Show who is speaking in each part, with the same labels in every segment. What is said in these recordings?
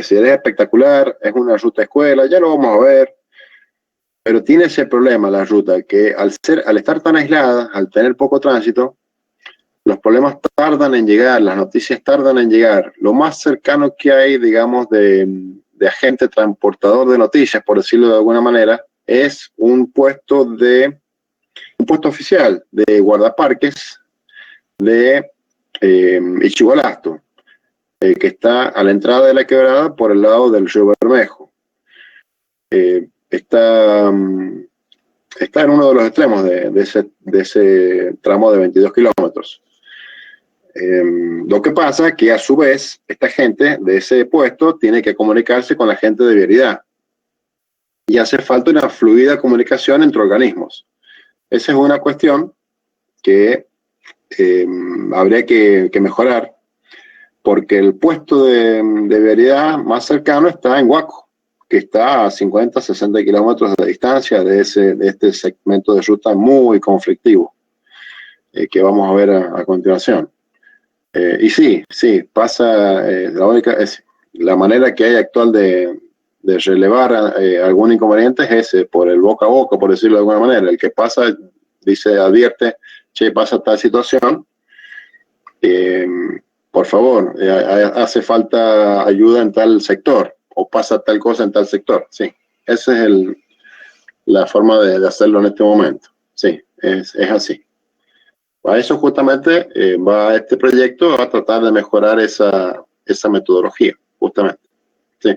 Speaker 1: sería espectacular, es una ruta escuela, ya lo vamos a ver, pero tiene ese problema la ruta, que al estar tan aislada, al tener poco tránsito, los problemas tardan en llegar, las noticias tardan en llegar. Lo más cercano que hay, digamos, de agente transportador de noticias, por decirlo de alguna manera, es un puesto oficial de guardaparques de Ichigualasto, que está a la entrada de la quebrada por el lado del río Bermejo. Está en uno de los extremos de ese tramo de 22 kilómetros. Lo que pasa es que a su vez esta gente de ese puesto tiene que comunicarse con la gente de vialidad y hace falta una fluida comunicación entre organismos. Esa es una cuestión que habría que mejorar, porque el puesto de vialidad más cercano está en Huaco, que está a 50, 60 kilómetros de distancia de este segmento de ruta muy conflictivo, que vamos a ver a continuación. Y sí, pasa, la manera que hay actual de relevar algún inconveniente es ese, por el boca a boca, por decirlo de alguna manera. El que pasa, advierte, che, pasa tal situación, por favor, hace falta ayuda en tal sector, o pasa tal cosa en tal sector. Sí, esa es la forma de hacerlo en este momento. Sí, es así. A eso justamente va este proyecto, a tratar de mejorar esa metodología, justamente. Sí,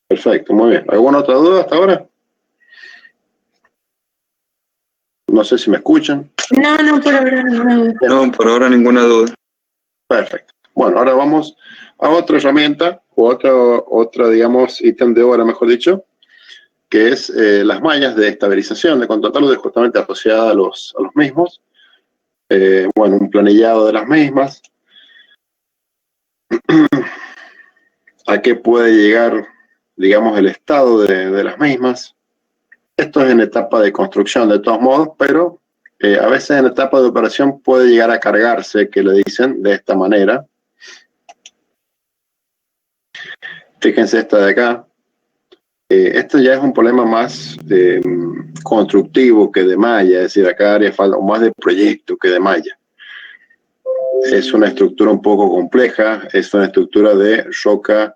Speaker 1: perfecto, muy bien. ¿Alguna otra duda hasta ahora? No sé si me escuchan.
Speaker 2: No, por ahora ninguna duda.
Speaker 3: No, por ahora ninguna duda.
Speaker 1: Perfecto. Bueno, ahora vamos a otra herramienta, o otra, digamos, ítem de obra, mejor dicho, que es las mallas de estabilización de contratalud, justamente asociada a los mismos. Bueno, un planillado de las mismas. ¿A qué puede llegar, digamos, el estado de las mismas? Esto es en etapa de construcción, de todos modos, pero a veces en etapa de operación puede llegar a cargarse, que le dicen de esta manera. Fíjense esta de acá. Esto ya es un problema más constructivo que de malla, es decir, acá haría falta más de proyecto que de malla. Es una estructura un poco compleja, es una estructura de roca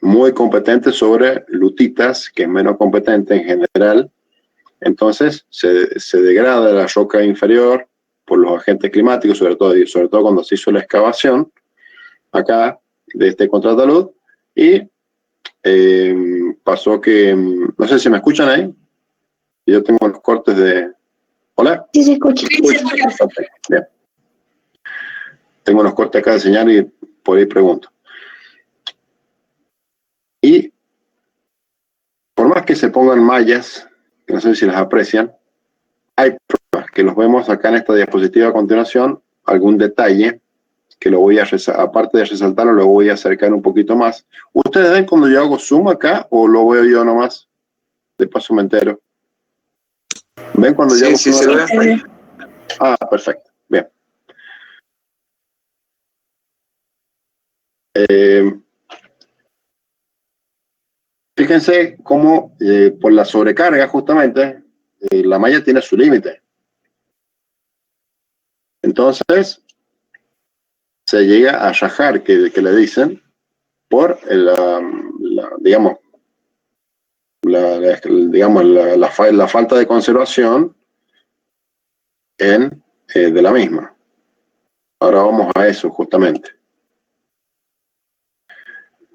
Speaker 1: muy competente sobre lutitas, que es menos competente en general. Entonces se degrada la roca inferior por los agentes climáticos, sobre todo cuando se hizo la excavación acá de este contratalud, y pasó que, no sé si me escuchan ahí, yo tengo los cortes de... ¿Hola?
Speaker 2: Sí, se escucha.
Speaker 1: Okay, bien. Tengo unos cortes acá de señal y por ahí pregunto. Y por más que se pongan mallas, que no sé si las aprecian, hay pruebas que los vemos acá en esta diapositiva a continuación, algún detalle que lo voy a, aparte de resaltarlo, lo voy a acercar un poquito más. ¿Ustedes ven cuando yo hago zoom acá o lo veo yo nomás? De paso me entero. ¿Ven cuando yo hago zoom?
Speaker 3: Sí, se ve.
Speaker 1: Ah, perfecto. Bien. Fíjense cómo por la sobrecarga justamente la malla tiene su límite. Entonces se llega a rajar, que le dicen, por digamos, la falta de conservación de la misma. Ahora vamos a eso justamente.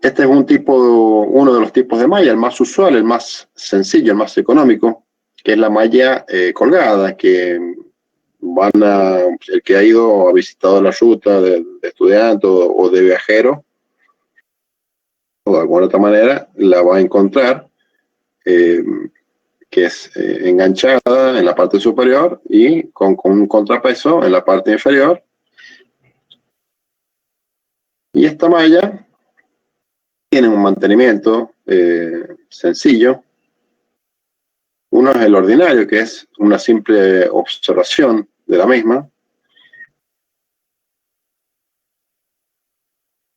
Speaker 1: Este es uno de los tipos de malla, el más usual, el más sencillo, el más económico, que es la malla colgada, que el que ha visitado la ruta de estudiante o de viajero, o de alguna otra manera, la va a encontrar, que es enganchada en la parte superior y con un contrapeso en la parte inferior. Y esta malla tiene un mantenimiento sencillo. Uno es el ordinario, que es una simple observación de la misma.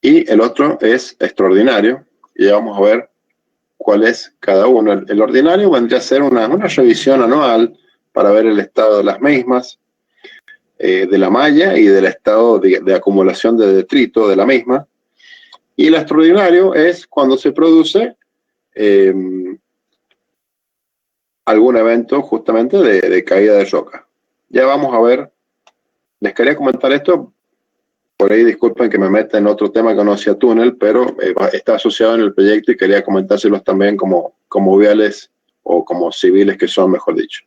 Speaker 1: y el otro es extraordinario, y vamos a ver cuál es cada uno. El ordinario vendría a ser una revisión anual para ver el estado de las mismas, de la malla y del estado de acumulación de detrito de la misma. Y el extraordinario es cuando se produce algún evento justamente de caída de roca. Ya vamos a ver, les quería comentar esto, por ahí disculpen que me meta en otro tema que no sea túnel, pero está asociado en el proyecto y quería comentárselos también como viales o como civiles que son, mejor dicho.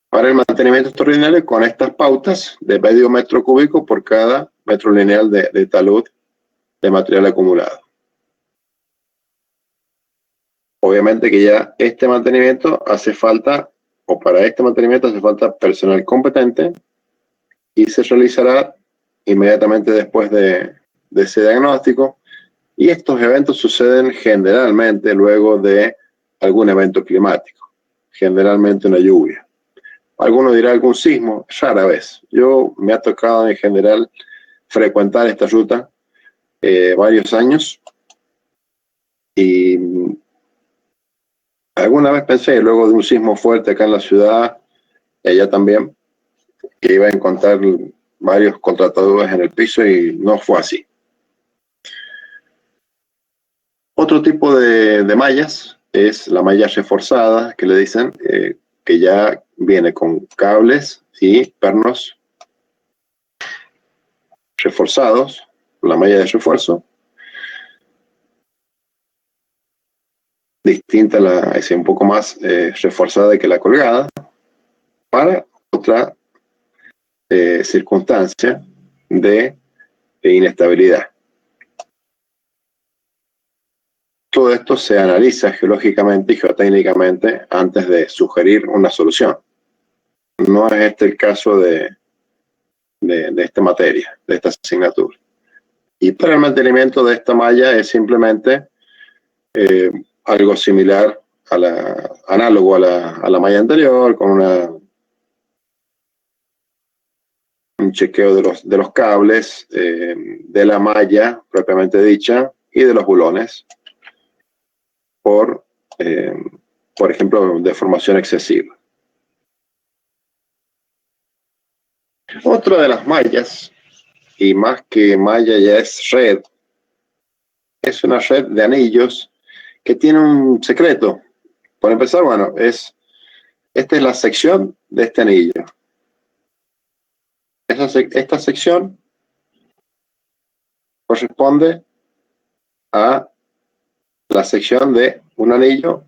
Speaker 1: Para el mantenimiento extraordinario con estas pautas de medio metro cúbico por cada metro lineal de talud de material acumulado. Obviamente que ya este mantenimiento hace falta, o para este mantenimiento hace falta personal competente y se realizará inmediatamente después de ese diagnóstico. Y estos eventos suceden generalmente luego de algún evento climático, generalmente una lluvia. Alguno dirá algún sismo, rara vez. Yo me ha tocado en general frecuentar esta ruta varios años y alguna vez pensé, luego de un sismo fuerte acá en la ciudad, y allá también, que iba a encontrar varios contrataduras en el piso y no fue así. Otro tipo de mallas es la malla reforzada, que le dicen que ya viene con cables y pernos reforzados, la malla de refuerzo, distinta, es un poco más reforzada que la colgada, para otra circunstancia de inestabilidad. Todo esto se analiza geológicamente y geotécnicamente antes de sugerir una solución. No es este el caso de esta materia, de esta asignatura. Y para el mantenimiento de esta malla es simplemente algo similar análogo a la malla anterior, con un chequeo de los cables, de la malla propiamente dicha y de los bulones por ejemplo, deformación excesiva. Otra de las mallas, y más que malla ya es red, es una red de anillos que tiene un secreto. Por empezar, bueno, esta es la sección de este anillo. Esta sección corresponde a la sección de un anillo,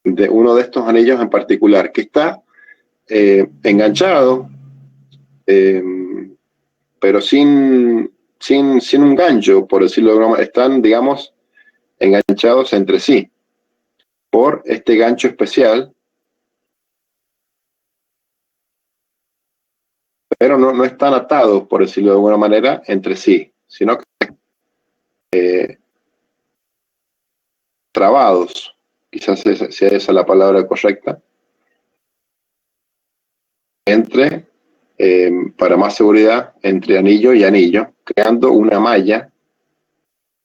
Speaker 1: de uno de estos anillos en particular, que está enganchado, pero sin un gancho, por decirlo de alguna manera. Están, digamos, enganchados entre sí por este gancho especial, pero no están atados, por decirlo de alguna manera, entre sí, sino que trabados, quizás sea esa la palabra correcta, entre, para más seguridad, entre anillo y anillo, creando una malla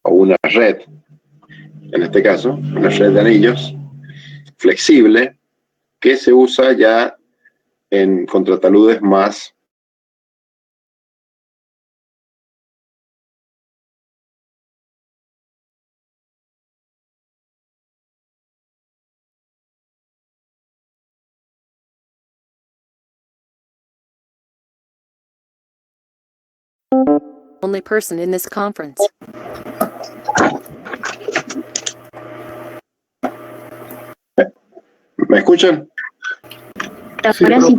Speaker 1: o una red, en este caso, una red de anillos flexible que se usa ya en contrataludes más
Speaker 3: Only person in this conference.
Speaker 1: ¿Me escuchan?
Speaker 2: Ahora sí.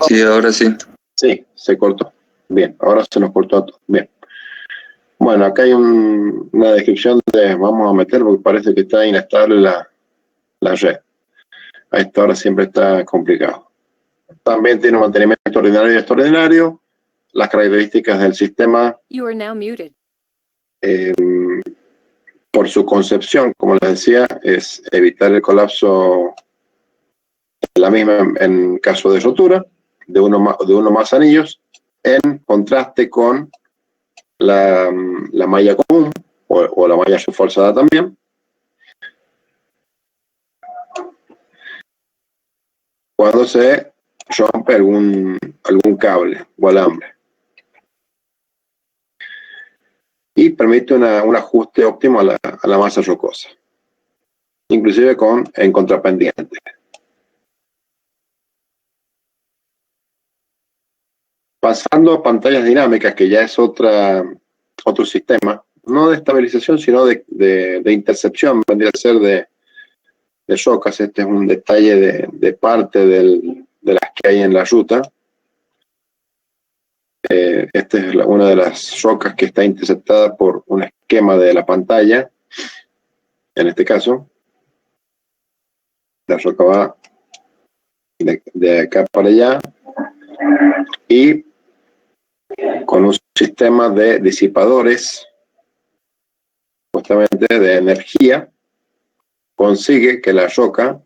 Speaker 4: Sí, ahora sí.
Speaker 1: Sí, se cortó. Bien, ahora se nos cortó todo. Bien. Bueno, acá hay una descripción vamos a meter porque parece que está inestable la red. A esta hora siempre está complicado. También tiene un mantenimiento ordinario y extraordinario. Las características del sistema,
Speaker 3: You are now muted.
Speaker 1: por su concepción, como les decía, es evitar el colapso de la misma en caso de rotura. de uno más anillos, en contraste con la malla común o la malla subforzada también. Cuando se rompe algún cable o alambre. Y permite un ajuste óptimo a la masa rocosa, inclusive en contrapendiente. Pasando a pantallas dinámicas, que ya es otro sistema, no de estabilización, sino de intercepción, vendría a ser de rocas. Este es un detalle de parte de las que hay en la ruta. Esta es una de las rocas que está interceptada por un esquema de la pantalla. En este caso, la roca va de acá para allá y con un sistema de disipadores, justamente de energía, consigue que la roca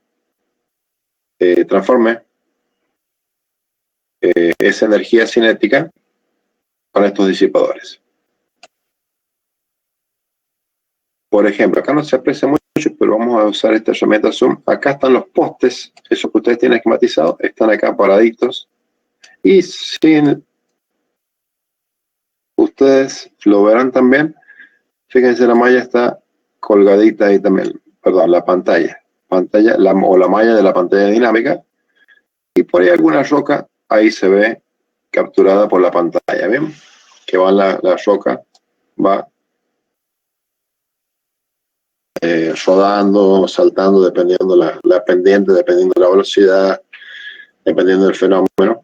Speaker 1: transforme esa energía cinética con estos disipadores. Por ejemplo, acá no se aprecia mucho, pero vamos a usar esta herramienta Zoom. Acá están los postes, esos que ustedes tienen esquematizados, están acá paraditos. Y sin ustedes lo verán también, fíjense, la malla está colgadita ahí también, perdón, la pantalla, la malla de la pantalla dinámica, y por ahí alguna roca, ahí se ve capturada por la pantalla, ¿bien? Que va la roca, va rodando, saltando, dependiendo la pendiente, dependiendo de la velocidad, dependiendo del fenómeno,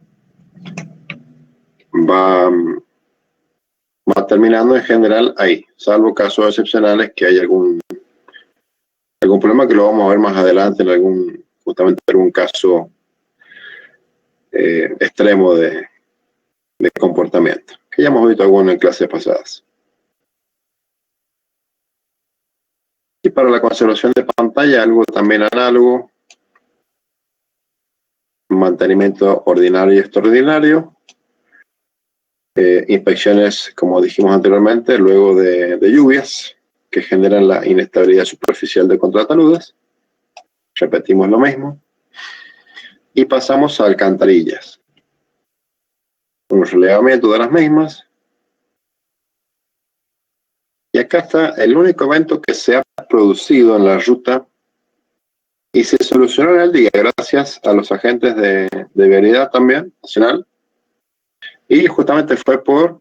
Speaker 1: va terminando en general ahí, salvo casos excepcionales que hay algún problema, que lo vamos a ver más adelante en justamente algún caso extremo de comportamiento, que ya hemos visto alguno en clases pasadas. Y para la conservación de pantalla, algo también análogo, mantenimiento ordinario y extraordinario, inspecciones, como dijimos anteriormente, luego de lluvias que generan la inestabilidad superficial de contrataludes. Repetimos lo mismo. Y pasamos a alcantarillas. Un relevamiento de las mismas. Y acá está el único evento que se ha producido en la ruta y se solucionó en el día gracias a los agentes de vialidad también, nacional. Y justamente fue por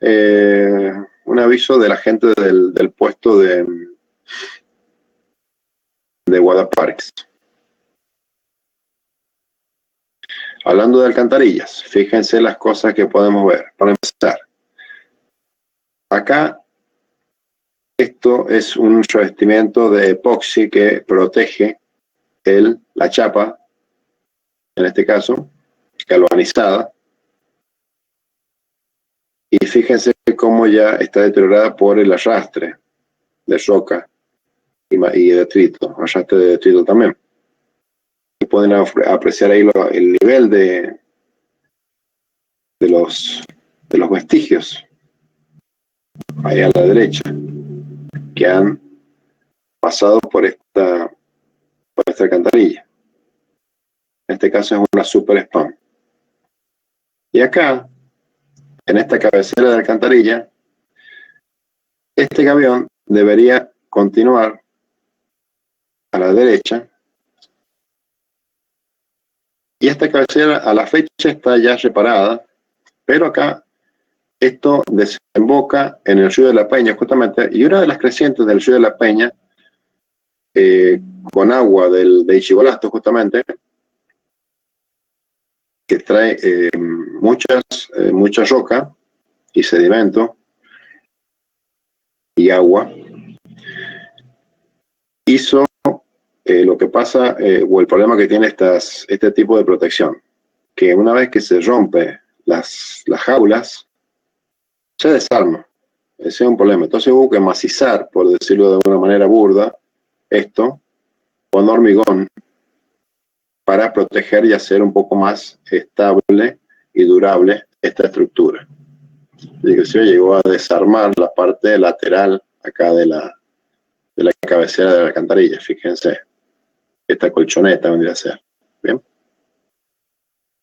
Speaker 1: un aviso de la gente del puesto de Guadaparques. Hablando de alcantarillas, fíjense las cosas que podemos ver. Para empezar, acá esto es un revestimiento de epoxi que protege la chapa, en este caso, galvanizada. Y fíjense cómo ya está deteriorada por el arrastre de roca y de detrito, arrastre de detrito también. Y pueden apreciar ahí el nivel de los vestigios, ahí a la derecha, que han pasado por esta alcantarilla. En este caso es una super spam. Y acá, en esta cabecera de alcantarilla, este camión debería continuar a la derecha, y esta cabecera a la fecha está ya reparada, pero acá esto desemboca en el río de la Peña justamente, y una de las crecientes del río de la Peña, con agua de Ichigualasto justamente, que trae mucha roca y sedimento y agua, hizo lo que pasa, o el problema que tiene este tipo de protección, que una vez que se rompe las jaulas, se desarma. Ese es un problema. Entonces hubo que macizar, por decirlo de una manera burda, esto con hormigón para proteger y hacer un poco más estable y durable esta estructura. Inclusive llegó a desarmar la parte lateral acá de la cabecera de la alcantarilla. Fíjense, esta colchoneta vendría a ser. Bien,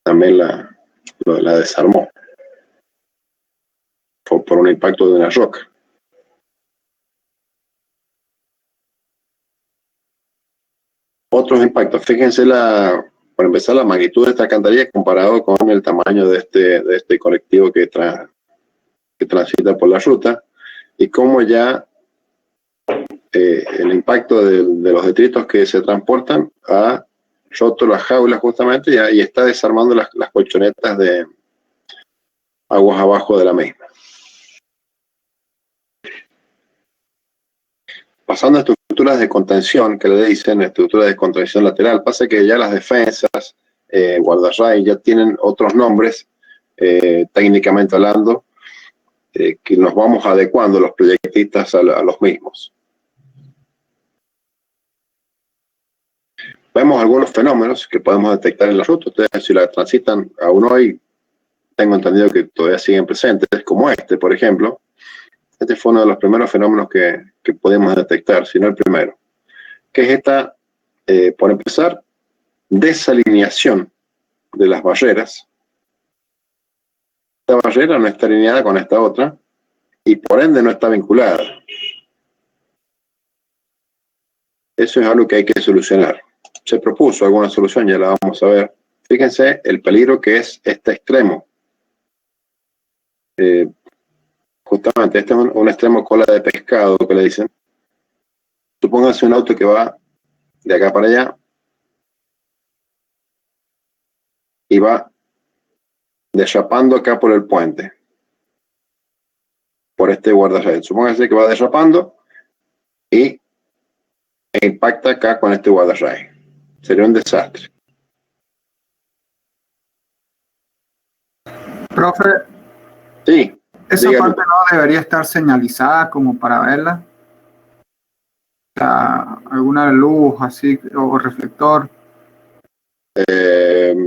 Speaker 1: también la desarmó por un impacto de una roca. Otros impactos, fíjense por empezar, la magnitud de esta alcantarilla comparado con el tamaño de este colectivo que transita por la ruta, y cómo ya el impacto de los detritos que se transportan ha roto las jaulas justamente y está desarmando las colchonetas de aguas abajo de la misma. Pasando a estructuras de contención, que le dicen estructuras de contención lateral, pasa que ya las defensas, guardarrayos, ya tienen otros nombres, técnicamente hablando, que nos vamos adecuando los proyectistas a los mismos. Vemos algunos fenómenos que podemos detectar en la ruta. Ustedes, si la transitan aún hoy, tengo entendido que todavía siguen presentes, como este, por ejemplo. Este fue uno de los primeros fenómenos que podemos detectar, si no el primero, que es esta, por empezar, desalineación de las barreras. Esta barrera no está alineada con esta otra y por ende no está vinculada. Eso es algo que hay que solucionar. Se propuso alguna solución, ya la vamos a ver. Fíjense el peligro que es este extremo. Justamente, este es un extremo cola de pescado que le dicen. Supónganse un auto que va de acá para allá y va derrapando acá por el puente, por este guardarrayos. Supónganse que va derrapando y impacta acá con este guardarrayos. Sería un desastre.
Speaker 4: Profe,
Speaker 1: Sí.
Speaker 4: esa
Speaker 1: Dígame.
Speaker 4: parte no debería estar señalizada como para verla. O sea, alguna luz así o reflector.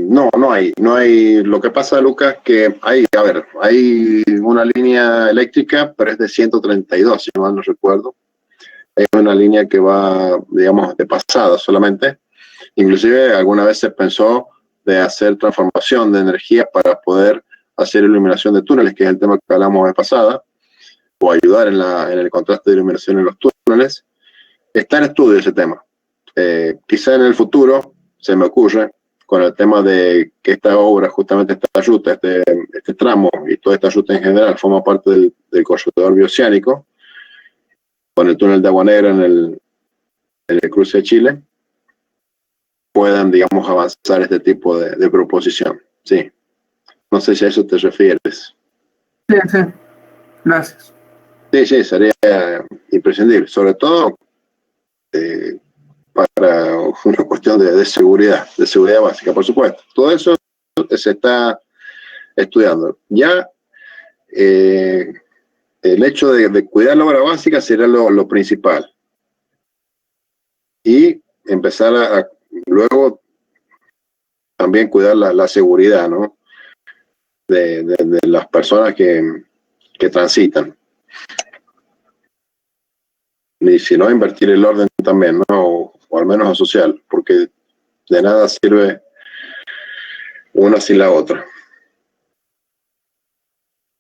Speaker 1: No hay. Lo que pasa, Lucas, que hay una línea eléctrica, pero es de 132, si mal no recuerdo. Es una línea que va, digamos, de pasada solamente. Inclusive alguna vez se pensó de hacer transformación de energía para poder hacer iluminación de túneles, que es el tema que hablamos de pasada, o ayudar en el contraste de iluminación en los túneles. Está en estudio ese tema. Quizá en el futuro se me ocurre, con el tema de que esta obra, justamente esta ruta, este tramo y toda esta ruta en general forma parte del corredor bioceánico, con el túnel de Agua Negra en el cruce de Chile, puedan, digamos, avanzar este tipo de proposición. Sí. No sé si a eso te refieres.
Speaker 4: Sí, sí. Gracias.
Speaker 1: Sí, sería imprescindible, sobre todo para una cuestión de seguridad básica, por supuesto. Todo eso se está estudiando. Ya el hecho de cuidar la obra básica sería lo principal. Y empezar luego también cuidar la seguridad, ¿no? De las personas que transitan. Y si no, invertir el orden también, ¿no? O al menos social, porque de nada sirve una sin la otra.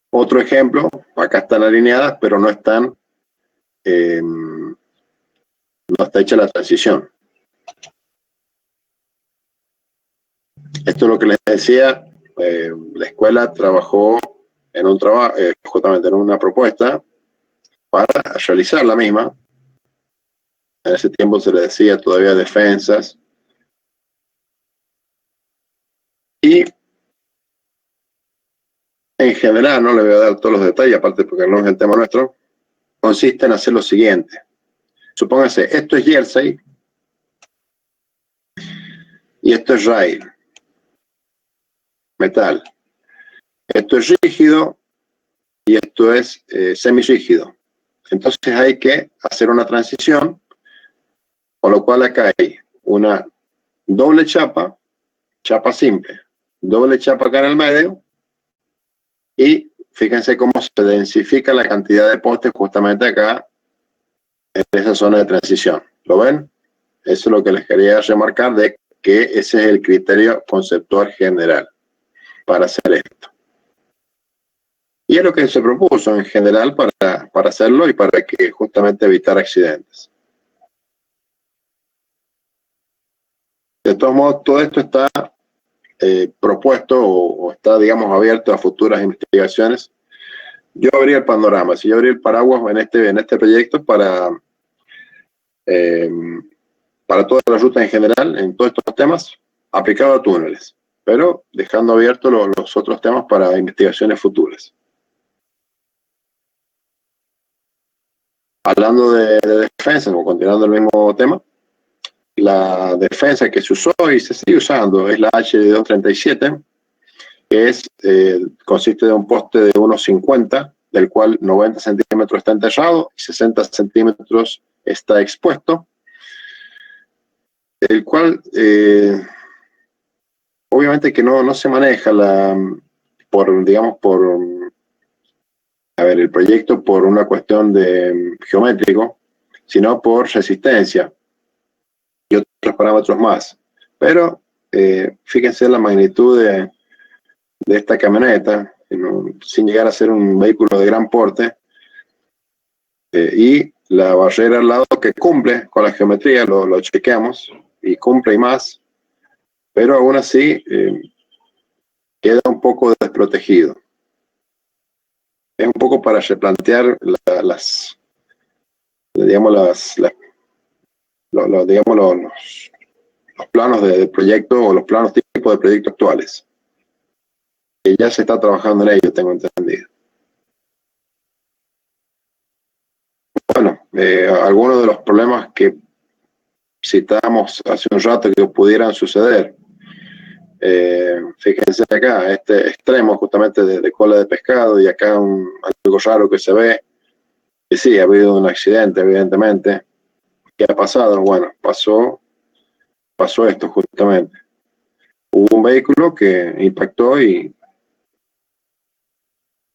Speaker 1: Otro ejemplo, acá están alineadas, pero no está hecha la transición. Esto es lo que les decía, la escuela trabajó justamente en una propuesta para realizar la misma. En ese tiempo se le decía todavía defensas. Y en general, no le voy a dar todos los detalles, aparte porque no es el tema nuestro, consiste en hacer lo siguiente. Supóngase, esto es jersey y esto es rail, metal. Esto es rígido y esto es semirrígido. Entonces hay que hacer una transición, con lo cual acá hay una doble chapa chapa simple, doble chapa acá en el medio, y fíjense cómo se densifica la cantidad de postes justamente acá en esa zona de transición. ¿Lo ven? Eso es lo que les quería remarcar, de que ese es el criterio conceptual general para hacer esto. Y es lo que se propuso en general para hacerlo y para que justamente evitar accidentes. De todos modos, todo esto está propuesto o está, digamos, abierto a futuras investigaciones. Yo abrí el panorama, si yo abrí el paraguas en este proyecto para toda la ruta en general, en todos estos temas, aplicado a túneles, pero dejando abiertos los otros temas para investigaciones futuras. Hablando de defensa, o continuando el mismo tema, la defensa que se usó y se sigue usando es la HD237, que consiste de un poste de 1,50, del cual 90 centímetros está enterrado y 60 centímetros está expuesto, el cual obviamente que no se maneja el proyecto por una cuestión de geométrico, sino por resistencia y otros parámetros más. Pero fíjense la magnitud de esta camioneta, sin llegar a ser un vehículo de gran porte, y la barrera al lado que cumple con la geometría, lo chequeamos, y cumple y más, pero aún así queda un poco desprotegido. Es un poco para replantear los planos de proyecto o los planos tipo de proyecto actuales. Que ya se está trabajando en ello, tengo entendido. Bueno, algunos de los problemas que citamos hace un rato que pudieran suceder. Fíjense acá, este extremo justamente de cola de pescado, y acá algo raro que se ve, que sí, ha habido un accidente evidentemente. ¿Qué ha pasado? Bueno, pasó esto justamente. Hubo un vehículo que impactó, y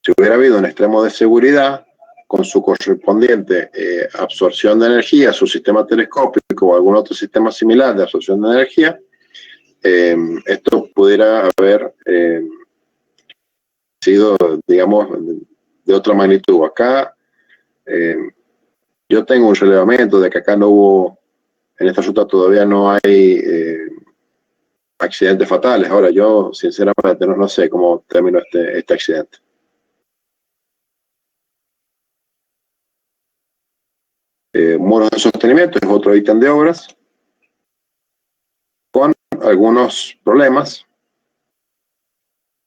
Speaker 1: si hubiera habido un extremo de seguridad con su correspondiente absorción de energía, su sistema telescópico o algún otro sistema similar de absorción de energía, esto pudiera haber sido, digamos, de otra magnitud. Acá yo tengo un relevamiento de que acá no hubo, en esta ruta todavía no hay accidentes fatales. Ahora yo sinceramente no sé cómo terminó este accidente. Muros de sostenimiento es otro ítem de obras con algunos problemas,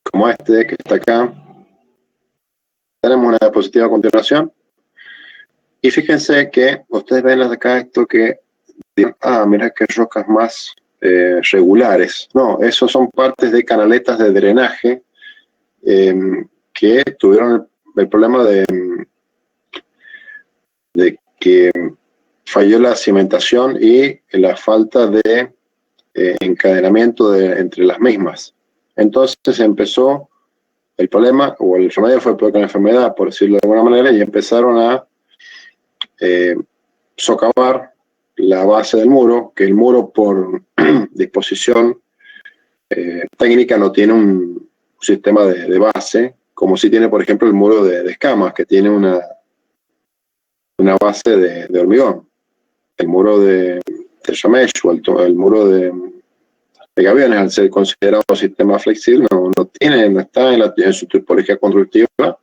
Speaker 1: como este que está acá. Tenemos una diapositiva a continuación, y fíjense que ustedes ven acá esto que mira qué rocas más regulares. No, esos son partes de canaletas de drenaje que tuvieron el problema de que falló la cimentación y la falta de encadenamiento entre las mismas. Entonces empezó el problema, o el remedio fue peor que la enfermedad, por decirlo de alguna manera, y empezaron a socavar la base del muro, que el muro por disposición técnica no tiene un sistema de base, como si tiene, por ejemplo, el muro de escamas, que tiene una base de hormigón. El muro de Yamesh o el muro de Gaviones, al ser considerado un sistema flexible, no está en su tipología constructiva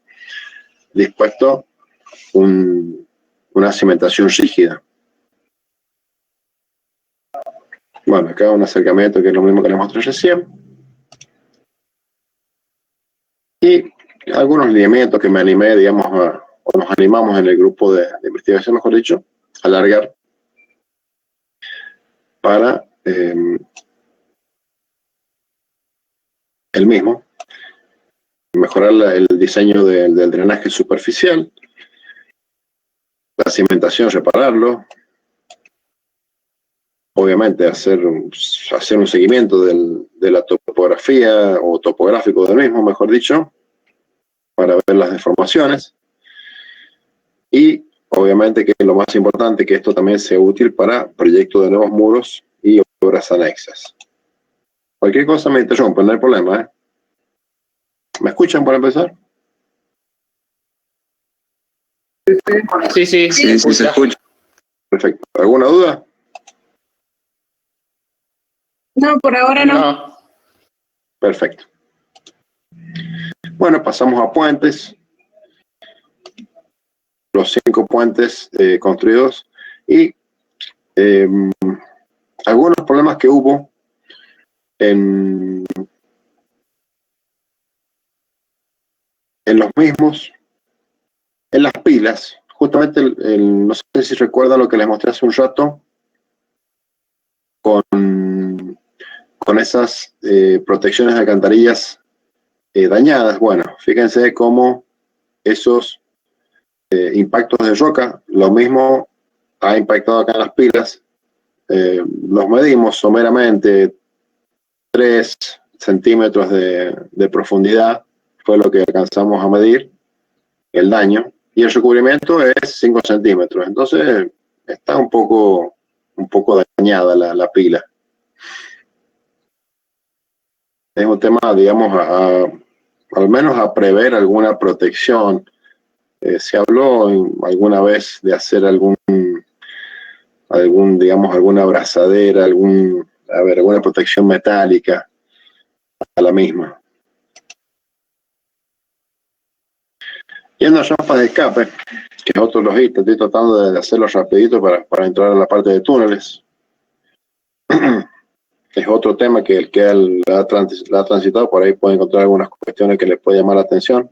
Speaker 1: dispuesto una cimentación rígida. Bueno, acá un acercamiento que es lo mismo que les mostré recién. Y algunos lineamientos que me animé, digamos, o nos animamos en el grupo de investigación, mejor dicho, a alargar para el mismo, mejorar el diseño del drenaje superficial, la cimentación, repararlo, obviamente hacer un seguimiento de la topografía o topográfico del mismo, mejor dicho, para ver las deformaciones. Y obviamente que lo más importante, que esto también sea útil para proyectos de nuevos muros y obras anexas. Cualquier cosa me interrumpe, no hay problema, ¿eh? ¿Me escuchan para empezar?
Speaker 5: Sí, se escucha.
Speaker 1: Perfecto. ¿Alguna duda?
Speaker 2: No, por ahora no.
Speaker 5: No.
Speaker 1: Perfecto. Bueno, pasamos a puentes. Los 5 puentes construidos y algunos problemas que hubo en los mismos, en las pilas. Justamente, no sé si recuerdan lo que les mostré hace un rato, con esas protecciones de alcantarillas dañadas. Bueno, fíjense cómo esos impactos de roca, lo mismo ha impactado acá en las pilas. Los medimos someramente, 3 centímetros de profundidad fue lo que alcanzamos a medir el daño, y el recubrimiento es 5 centímetros. Entonces está un poco dañada la pila. Es un tema, digamos, al menos a prever alguna protección. Se habló alguna vez de hacer digamos, alguna abrazadera, alguna protección metálica a la misma. Yendo a rampas de escape, que es otro logista, estoy tratando de hacerlo rapidito para entrar a la parte de túneles. Es otro tema que el que la ha transitado, por ahí puede encontrar algunas cuestiones que les puede llamar la atención.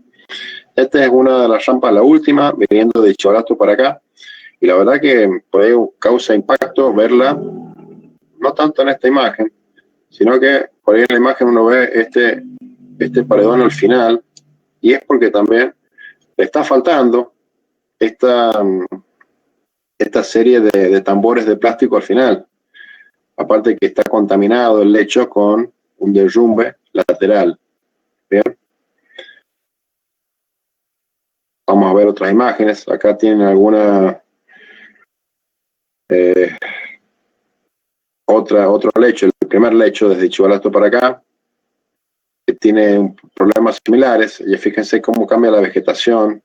Speaker 1: Esta es una de las rampas, la última, viniendo de Chivalasto para acá, y la verdad que por ahí causa impacto verla, no tanto en esta imagen, sino que por ahí en la imagen uno ve este paredón al final, y es porque también le está faltando esta serie de tambores de plástico al final. Aparte que está contaminado el lecho con un derrumbe lateral. Bien. Vamos a ver otras imágenes. Acá tienen alguna otro lecho, el primer lecho desde Chivalasto para acá, que tiene problemas similares. Y fíjense cómo cambia la vegetación,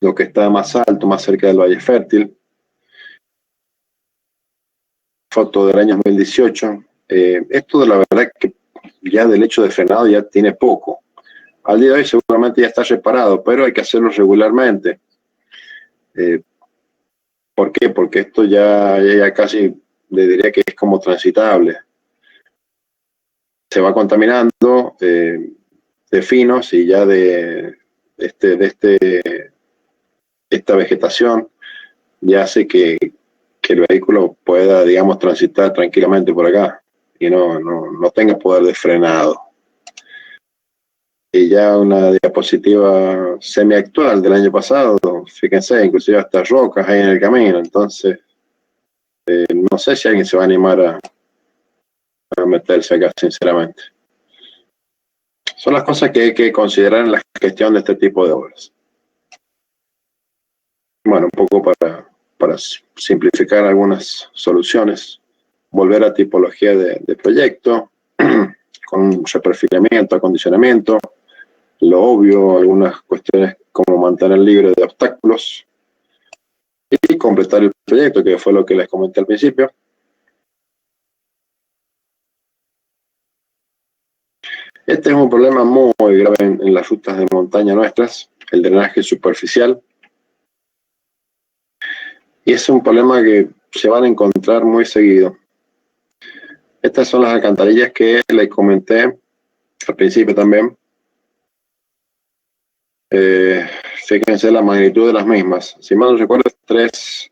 Speaker 1: lo que está más alto, más cerca del Valle Fértil. Foto del año 2018. Esto de la verdad que ya del lecho de frenado ya tiene poco. Al día de hoy seguramente ya está reparado, pero hay que hacerlo regularmente. ¿Por qué? Porque esto ya casi le diría que es como transitable. Se va contaminando de finos y ya de esta vegetación ya hace que el vehículo pueda, digamos, transitar tranquilamente por acá y no tenga poder de frenado. Y ya una diapositiva semi-actual del año pasado, fíjense, inclusive hasta rocas ahí en el camino. Entonces, no sé si alguien se va a animar a meterse acá, sinceramente. Son las cosas que hay que considerar en la gestión de este tipo de obras. Bueno, un poco para simplificar algunas soluciones, volver a tipología de proyecto, con reperfilamiento, acondicionamiento, lo obvio, algunas cuestiones como mantener libre de obstáculos y completar el proyecto, que fue lo que les comenté al principio. Este es un problema muy grave en las rutas de montaña nuestras, el drenaje superficial. Y es un problema que se van a encontrar muy seguido. Estas son las alcantarillas que les comenté al principio también. Fíjense la magnitud de las mismas. Si mal no recuerdo, es 3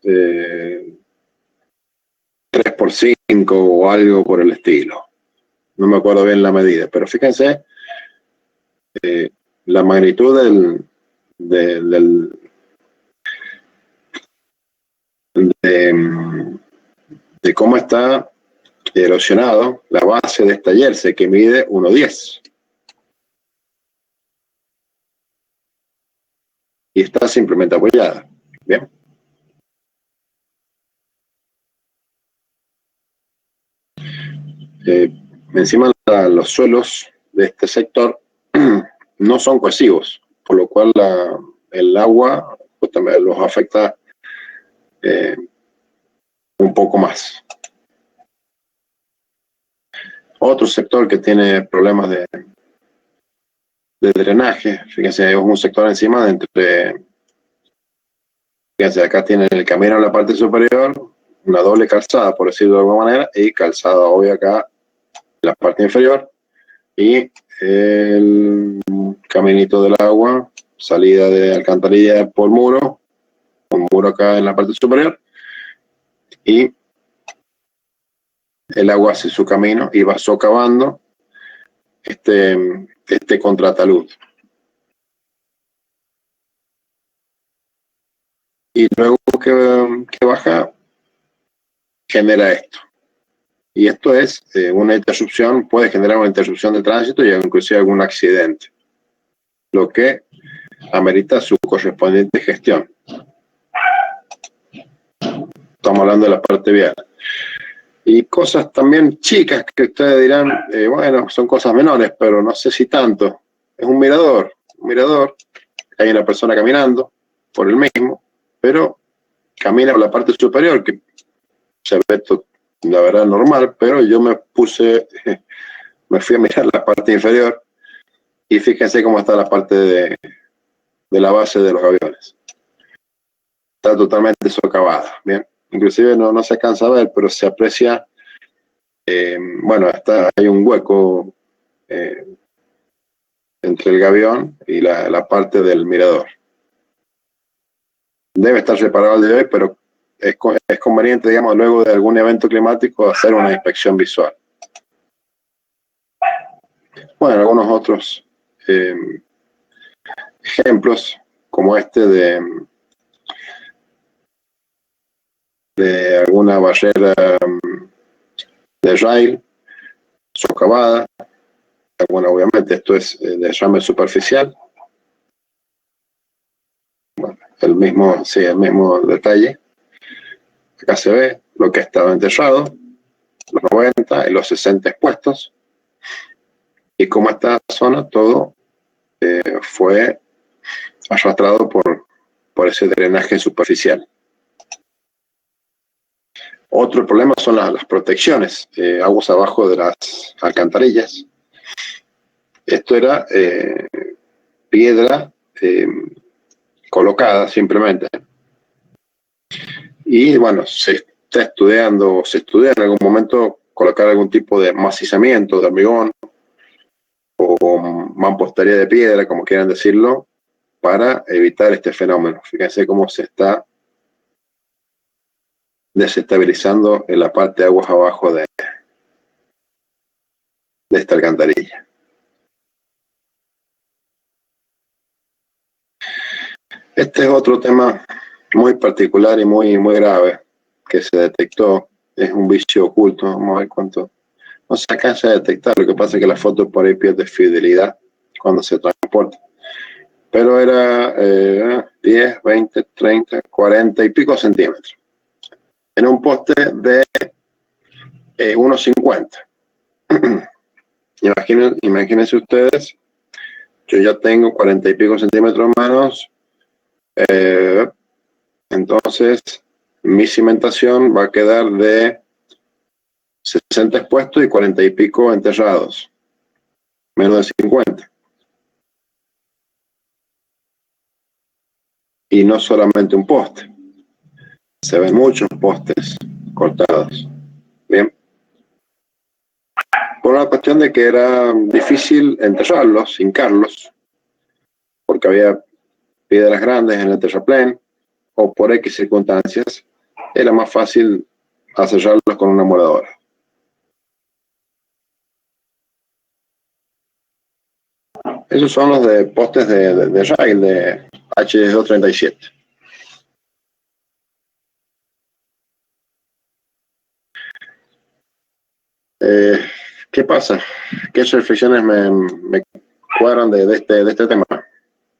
Speaker 1: por 5 o algo por el estilo. No me acuerdo bien la medida, pero fíjense la magnitud de cómo está erosionado la base de esta yerce que mide 1,10 y está simplemente apoyada. Bien. Encima los suelos de este sector no son cohesivos, por lo cual el agua pues, también los afecta un poco más. Otro sector que tiene problemas de drenaje, fíjense, es un sector encima de entre, fíjense, acá tiene el camino en la parte superior, una doble calzada, por decirlo de alguna manera, y calzada obvia acá en la parte inferior, y el caminito del agua, salida de alcantarilla por muro, un muro acá en la parte superior, y el agua hace su camino y va socavando este contratalud. Y luego que baja, genera esto. Y esto es una interrupción, puede generar una interrupción de tránsito y inclusive algún accidente, lo que amerita su correspondiente gestión. Estamos hablando de la parte vial. Y cosas también chicas que ustedes dirán, bueno, son cosas menores, pero no sé si tanto. Es un mirador, hay una persona caminando por el mismo, pero camina por la parte superior, que se ve la verdad normal, pero yo me fui a mirar la parte inferior y fíjense cómo está la parte de la base de los aviones. Está totalmente socavada, bien. Inclusive no se alcanza a ver, pero se aprecia, bueno, hay un hueco entre el gavión y la parte del mirador. Debe estar reparado el de hoy, pero es conveniente, digamos, luego de algún evento climático, hacer una inspección visual. Bueno, algunos otros ejemplos, como este de alguna barrera de rail socavada. Bueno, obviamente esto es derrame superficial. Bueno, el mismo detalle. Acá se ve lo que estaba enterrado, los 90 y los 60 expuestos. Y como esta zona, todo fue arrastrado por ese drenaje superficial. Otro problema son las protecciones, aguas abajo de las alcantarillas. Esto era piedra colocada simplemente. Y bueno, se estudia en algún momento colocar algún tipo de macizamiento de hormigón o mampostería de piedra, como quieran decirlo, para evitar este fenómeno. Fíjense cómo se está desestabilizando en la parte de aguas abajo de esta alcantarilla. Este es otro tema muy particular y muy grave que se detectó. Es un vicio oculto. Vamos a ver cuánto. No se alcanza a detectar. Lo que pasa es que la foto por ahí pierde fidelidad cuando se transporta. Pero era 10, 20, 30, 40 y pico centímetros. En un poste de 1,50. Imagínense ustedes, yo ya tengo 40 y pico centímetros en manos. Entonces mi cimentación va a quedar de 60 expuestos y 40 y pico enterrados, menos de 50. Y no solamente un poste, se ven muchos postes cortados. Bien, por una cuestión de que era difícil enterrarlos, hincarlos, porque había piedras grandes en el terraplén, o por X circunstancias, era más fácil aserrarlos con una moradora. Esos son los de postes de rail de H237. ¿Qué pasa? ¿Qué reflexiones me cuadran de este tema?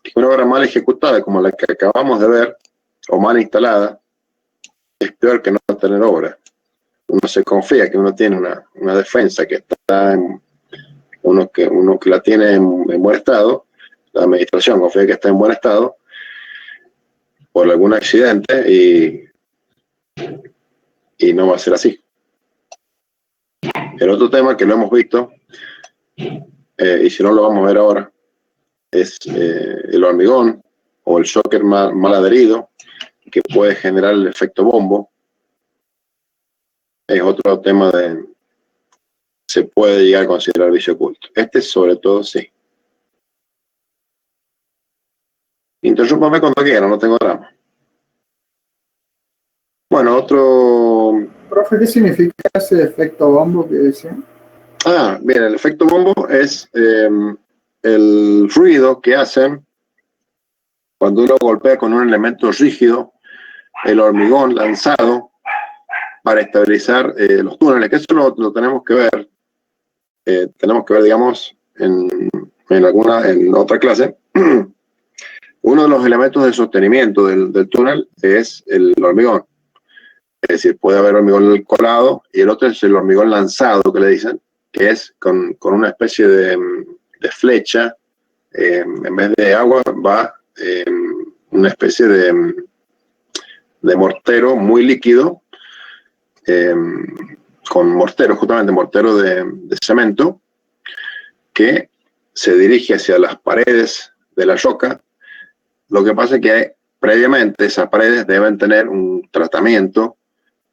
Speaker 1: Que una obra mal ejecutada, como la que acabamos de ver, o mal instalada, es peor que no tener obra. Uno se confía que uno tiene una defensa que está uno que la tiene en buen estado, la administración confía que está en buen estado por algún accidente y no va a ser así. El otro tema que lo hemos visto, y si no lo vamos a ver ahora, es el hormigón o el shocker mal adherido, que puede generar el efecto bombo. Es otro tema se puede llegar a considerar vicio oculto. Este sobre todo sí. Interrúmpame cuando quiera, no tengo drama. Bueno, otro...
Speaker 4: Profe, ¿qué significa ese efecto bombo que decían?
Speaker 1: Bien, el efecto bombo es el ruido que hacen cuando uno golpea con un elemento rígido el hormigón lanzado para estabilizar los túneles, que eso lo tenemos que ver. Tenemos que ver, digamos, en otra clase. Uno de los elementos de sostenimiento del túnel es el hormigón. Es decir, puede haber hormigón colado y el otro es el hormigón lanzado, que le dicen, que es con una especie de flecha. En vez de agua va una especie de mortero muy líquido, con mortero, justamente mortero de cemento, que se dirige hacia las paredes de la roca. Lo que pasa es que previamente esas paredes deben tener un tratamiento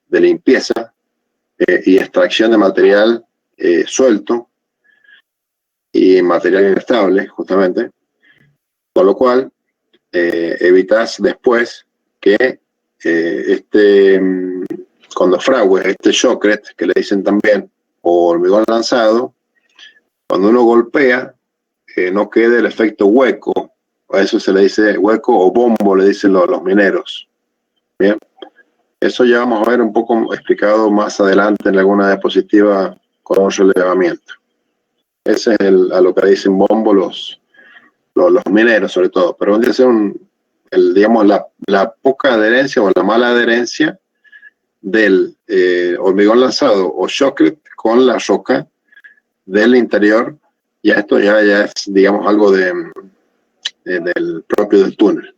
Speaker 1: de limpieza y extracción de material suelto y material inestable, justamente, con lo cual evitas después que cuando frague, este shockret, que le dicen también, o hormigón lanzado, cuando uno golpea, no quede el efecto hueco. A eso se le dice hueco o bombo, le dicen los mineros. Bien. Eso ya vamos a ver un poco explicado más adelante en alguna diapositiva con un relevamiento. Ese es a lo que le dicen bombo los mineros, sobre todo. Pero vendría a ser digamos, la poca adherencia o la mala adherencia del hormigón lanzado o shocklet con la roca del interior. Ya esto ya es, digamos, algo del propio del túnel.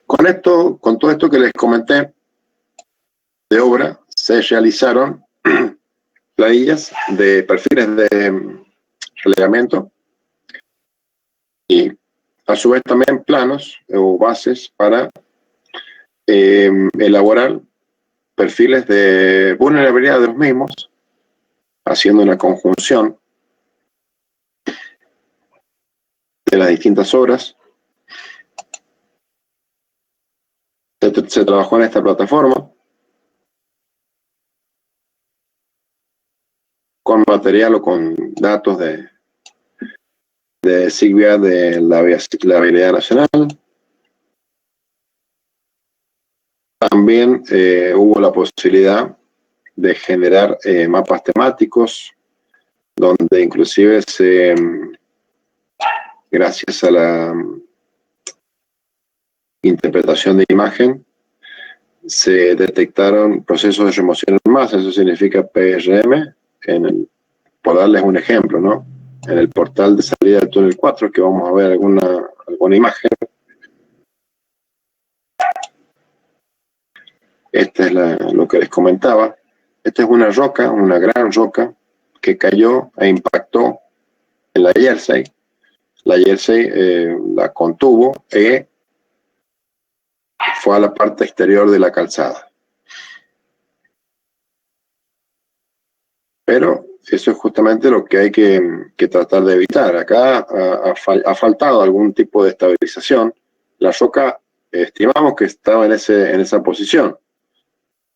Speaker 1: Con todo esto que les comenté de obra, se realizaron planillas de perfiles de relevamiento y a su vez también planos o bases para elaborar perfiles de vulnerabilidad de los mismos, haciendo una conjunción de las distintas obras. Se trabajó en esta plataforma con material o con datos de SIGVIA de la Vialidad Nacional. También hubo la posibilidad de generar mapas temáticos, donde inclusive gracias a la interpretación de imagen, se detectaron procesos de remoción en masa. Eso significa PRM, por darles un ejemplo, ¿no? En el portal de salida del túnel 4, que vamos a ver alguna imagen. Esta es lo que les comentaba. Esta es una roca, una gran roca, que cayó e impactó en la Jersey. La Jersey la contuvo y fue a la parte exterior de la calzada. Pero eso es justamente lo que hay que tratar de evitar. Acá ha faltado algún tipo de estabilización. La roca estimamos que estaba en esa posición.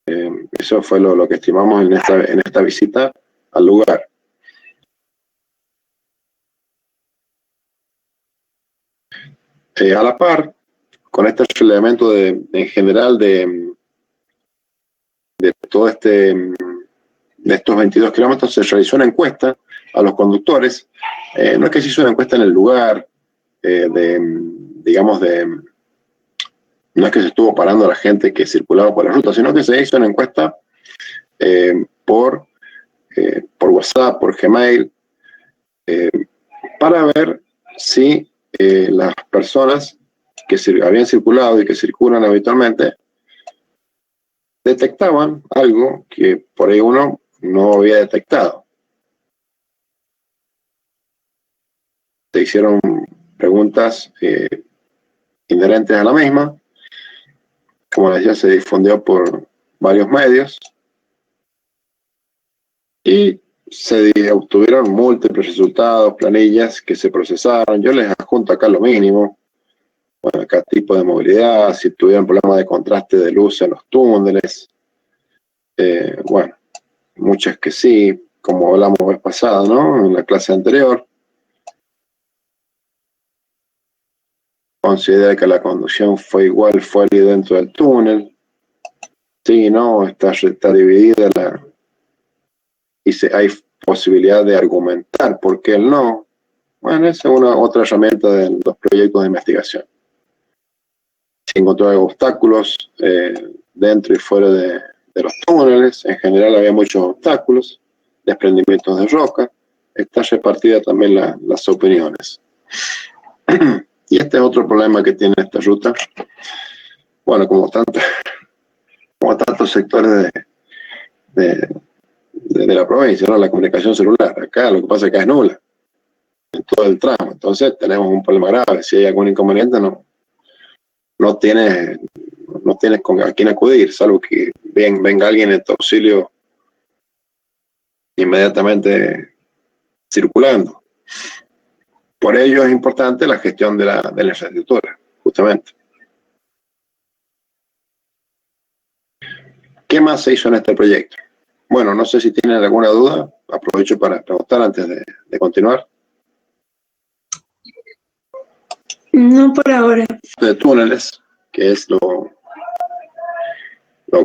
Speaker 1: Eso fue lo que estimamos en esta visita al lugar. A la par, con este elemento en general de todo este de estos 22 kilómetros se realizó una encuesta a los conductores. No es que se hizo una encuesta en el lugar, no es que se estuvo parando a la gente que circulaba por la ruta, sino que se hizo una encuesta por WhatsApp, por Gmail, para ver si las personas que habían circulado y que circulan habitualmente detectaban algo que por ahí uno no había detectado. Se hicieron preguntas inherentes a la misma. Como les decía, se difundió por varios medios y se obtuvieron múltiples resultados, planillas que se procesaron. Yo les adjunto acá lo mínimo. Bueno, acá tipo de movilidad, si tuvieron problemas de contraste de luz en los túneles. Bueno, muchas que sí, como hablamos la vez pasada, ¿no? En la clase anterior. Considera que la conducción fue igual fuera y dentro del túnel. Sí, no, está dividida hay posibilidad de argumentar por qué el no. Bueno, esa es otra herramienta de los proyectos de investigación. Se encontró obstáculos dentro y fuera de los túneles. En general había muchos obstáculos, desprendimientos de roca. Está repartida también las opiniones. Y este es otro problema que tiene esta ruta. Bueno, como tantos sectores de la provincia, ¿no? La comunicación celular. Acá lo que pasa es que es nula en todo el tramo. Entonces tenemos un problema grave. Si hay algún inconveniente, no tienes a quién acudir, salvo que venga alguien en tu auxilio inmediatamente circulando. Por ello es importante la gestión de la infraestructura, justamente. ¿Qué más se hizo en este proyecto? Bueno, no sé si tienen alguna duda, aprovecho para preguntar antes de continuar.
Speaker 2: No por ahora.
Speaker 1: De túneles, que es lo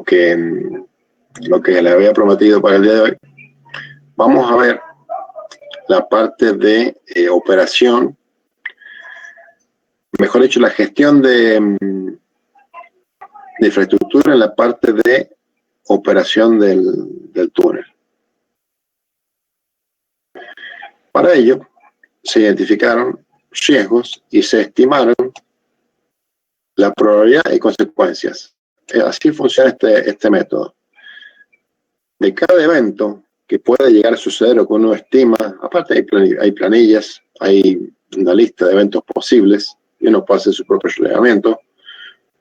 Speaker 1: que le había prometido para el día de hoy. Vamos a ver la parte de operación, mejor dicho, la gestión de infraestructura en la parte de operación del túnel. Para ello, se identificaron riesgos y se estimaron la probabilidad y consecuencias. Así funciona este método. De cada evento que puede llegar a suceder o que uno estima, aparte hay planillas, hay una lista de eventos posibles y uno puede hacer su propio relevamiento,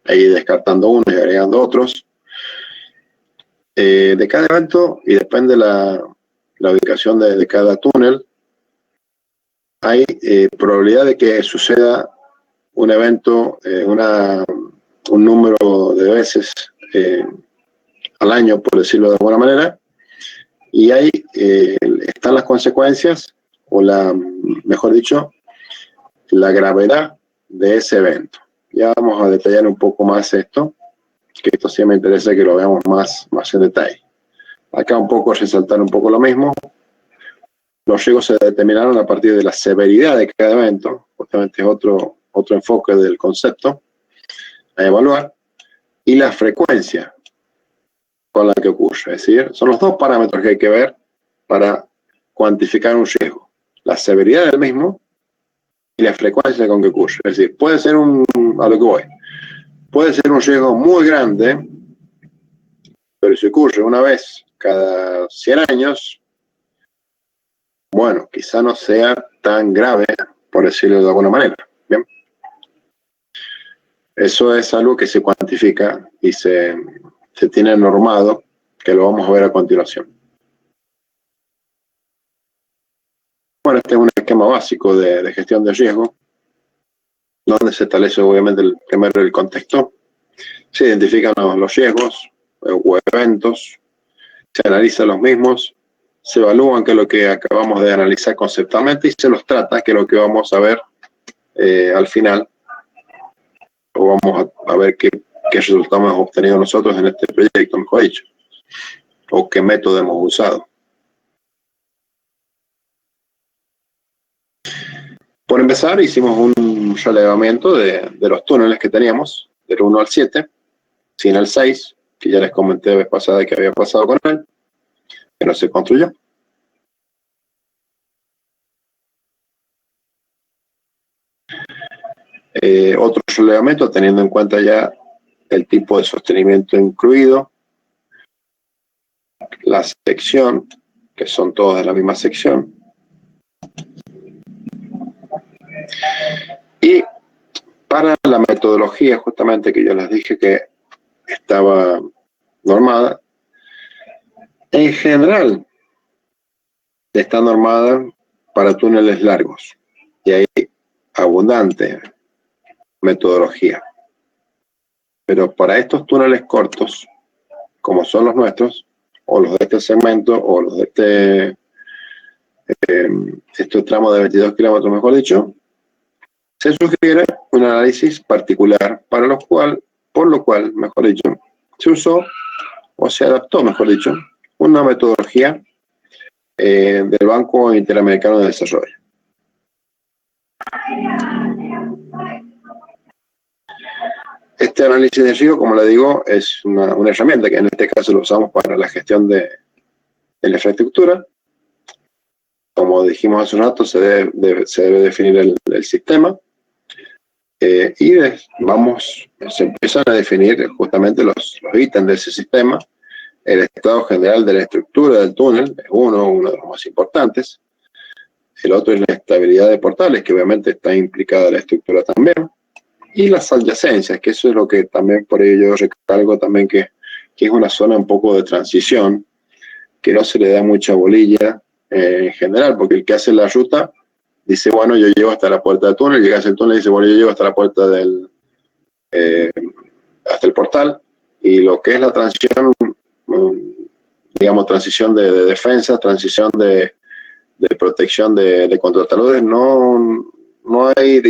Speaker 1: ahí descartando unos y agregando otros. De cada evento, y depende la ubicación de cada túnel, hay probabilidad de que suceda un evento, un número de veces al año, por decirlo de alguna manera, y ahí están las consecuencias, o mejor dicho, la gravedad de ese evento. Ya vamos a detallar un poco más esto, que esto sí me interesa que lo veamos más en detalle. Acá un poco resaltar un poco lo mismo. Los riesgos se determinaron a partir de la severidad de cada evento, justamente es otro enfoque del concepto a evaluar, y la frecuencia con la que ocurre. Es decir, son los dos parámetros que hay que ver para cuantificar un riesgo. La severidad del mismo y la frecuencia con que ocurre. Es decir, puede ser puede ser un riesgo muy grande, pero si ocurre una vez cada 100 años, bueno, quizá no sea tan grave, por decirlo de alguna manera. ¿Bien? Eso es algo que se cuantifica y se tiene normado, que lo vamos a ver a continuación. Bueno, este es un esquema básico de gestión de riesgo, donde se establece obviamente primero el contexto, se identifican los riesgos o eventos, se analizan los mismos, se evalúan, que es lo que acabamos de analizar conceptualmente, y se los trata, que es lo que vamos a ver al final, o vamos a ver qué resultados hemos obtenido nosotros en este proyecto, mejor dicho. o qué método hemos usado. Por empezar, hicimos un relevamiento de los túneles que teníamos, del 1 al 7, sin el 6, que ya les comenté la vez pasada que había pasado con él, que no se construyó. Otro relevamiento, teniendo en cuenta ya el tipo de sostenimiento incluido, la sección, que son todos de la misma sección, y para la metodología, justamente, que yo les dije que estaba normada, en general está normada para túneles largos, y hay abundante metodología. Pero para estos túneles cortos, como son los nuestros, o los de este segmento, o los de este tramo de 22 kilómetros, mejor dicho, se sugiere un análisis particular por lo cual, mejor dicho, se usó o se adaptó, mejor dicho, una metodología del Banco Interamericano de Desarrollo. Este análisis de riesgo, como le digo, es una herramienta que en este caso lo usamos para la gestión de la infraestructura. Como dijimos hace un rato, se debe definir el sistema. Y se empiezan a definir justamente los ítems de ese sistema. El estado general de la estructura del túnel es uno de los más importantes. El otro es la estabilidad de portales, que obviamente está implicada la estructura también. Y las adyacencias, que eso es lo que también por ello yo recalco también que es una zona un poco de transición, que no se le da mucha bolilla en general, porque el que hace la ruta dice, bueno, yo llego hasta la puerta del túnel, llega hacia el túnel y dice, bueno, yo llego hasta la puerta hasta el portal, y lo que es la transición, digamos, transición de defensa, transición de protección de contrataludes, no hay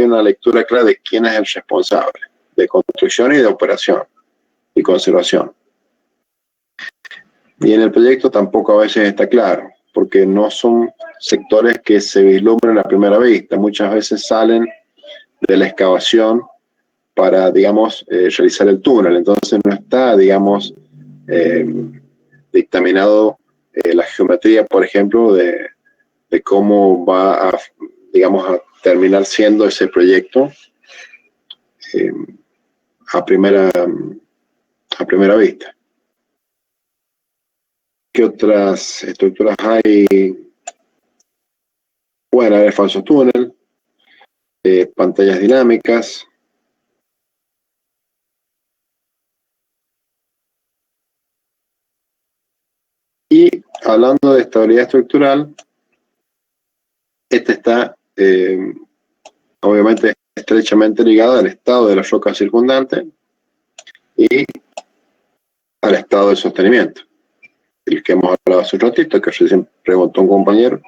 Speaker 1: una lectura clara de quién es el responsable de construcción y de operación y conservación. Y en el proyecto tampoco a veces está claro, porque no son sectores que se vislumbran a primera vista. Muchas veces salen de la excavación para, realizar el túnel. Entonces no está, dictaminado la geometría, por ejemplo, de cómo va a terminar siendo ese proyecto a primera vista. ¿Qué otras estructuras hay? Pueden haber falsos túnel, pantallas dinámicas. Y hablando de estabilidad estructural, esta está obviamente estrechamente ligada al estado de la roca circundante y al estado de sostenimiento, el que hemos hablado hace un ratito, que recién preguntó un compañero.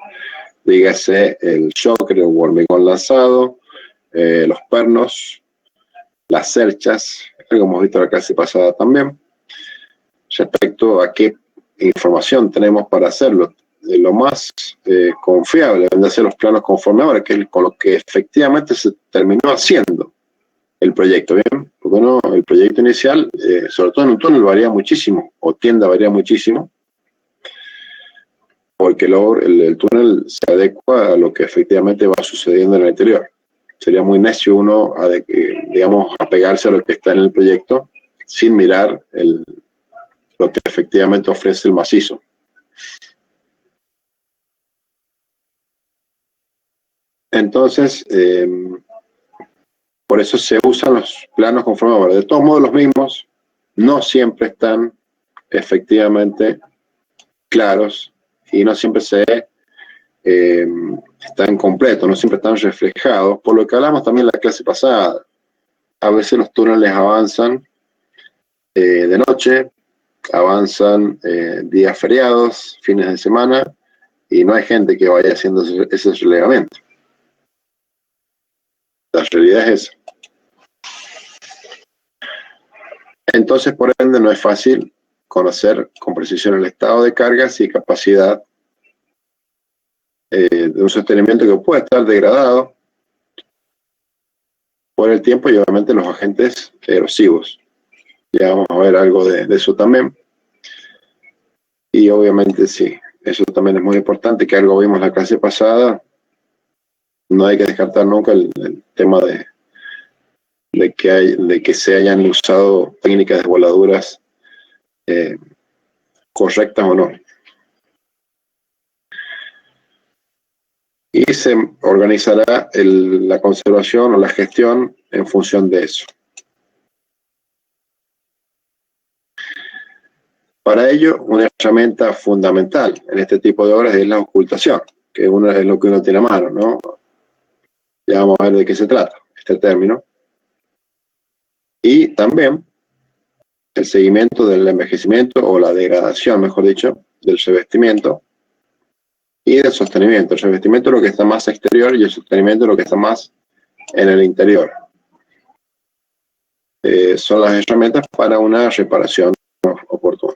Speaker 1: Dígase el shock, el hormigón lanzado, los pernos, las cerchas, algo hemos visto la clase pasada también. Respecto a qué información tenemos para hacerlo, lo más confiable deben de ser los planos conforme ahora, que es con lo que efectivamente se terminó haciendo el proyecto, ¿bien? Porque el proyecto inicial, sobre todo en un túnel, varía muchísimo, o tiende a variar muchísimo, porque el túnel se adecua a lo que efectivamente va sucediendo en el interior. Sería muy necio uno, apegarse a lo que está en el proyecto sin mirar lo que efectivamente ofrece el macizo. Entonces, por eso se usan los planos conforme. De todos modos, los mismos no siempre están efectivamente claros y no siempre están completos, no siempre están reflejados, por lo que hablamos también en la clase pasada. A veces los túneles avanzan de noche, avanzan días feriados, fines de semana, y no hay gente que vaya haciendo ese relevamiento. La realidad es esa. Entonces, por ende, no es fácil conocer con precisión el estado de cargas y capacidad de un sostenimiento que puede estar degradado por el tiempo y obviamente los agentes erosivos. Ya vamos a ver algo de eso también. Y obviamente sí, eso también es muy importante, que algo vimos la clase pasada. No hay que descartar nunca el tema de que se hayan usado técnicas de voladuras correctas o no. Y se organizará la conservación o la gestión en función de eso. Para ello, una herramienta fundamental en este tipo de obras es la ocultación, que es lo que uno tiene a mano, ¿no? Ya vamos a ver de qué se trata este término. Y también el seguimiento del envejecimiento o la degradación, mejor dicho, del revestimiento y del sostenimiento. El revestimiento es lo que está más exterior y el sostenimiento es lo que está más en el interior. Son las herramientas para una reparación oportuna.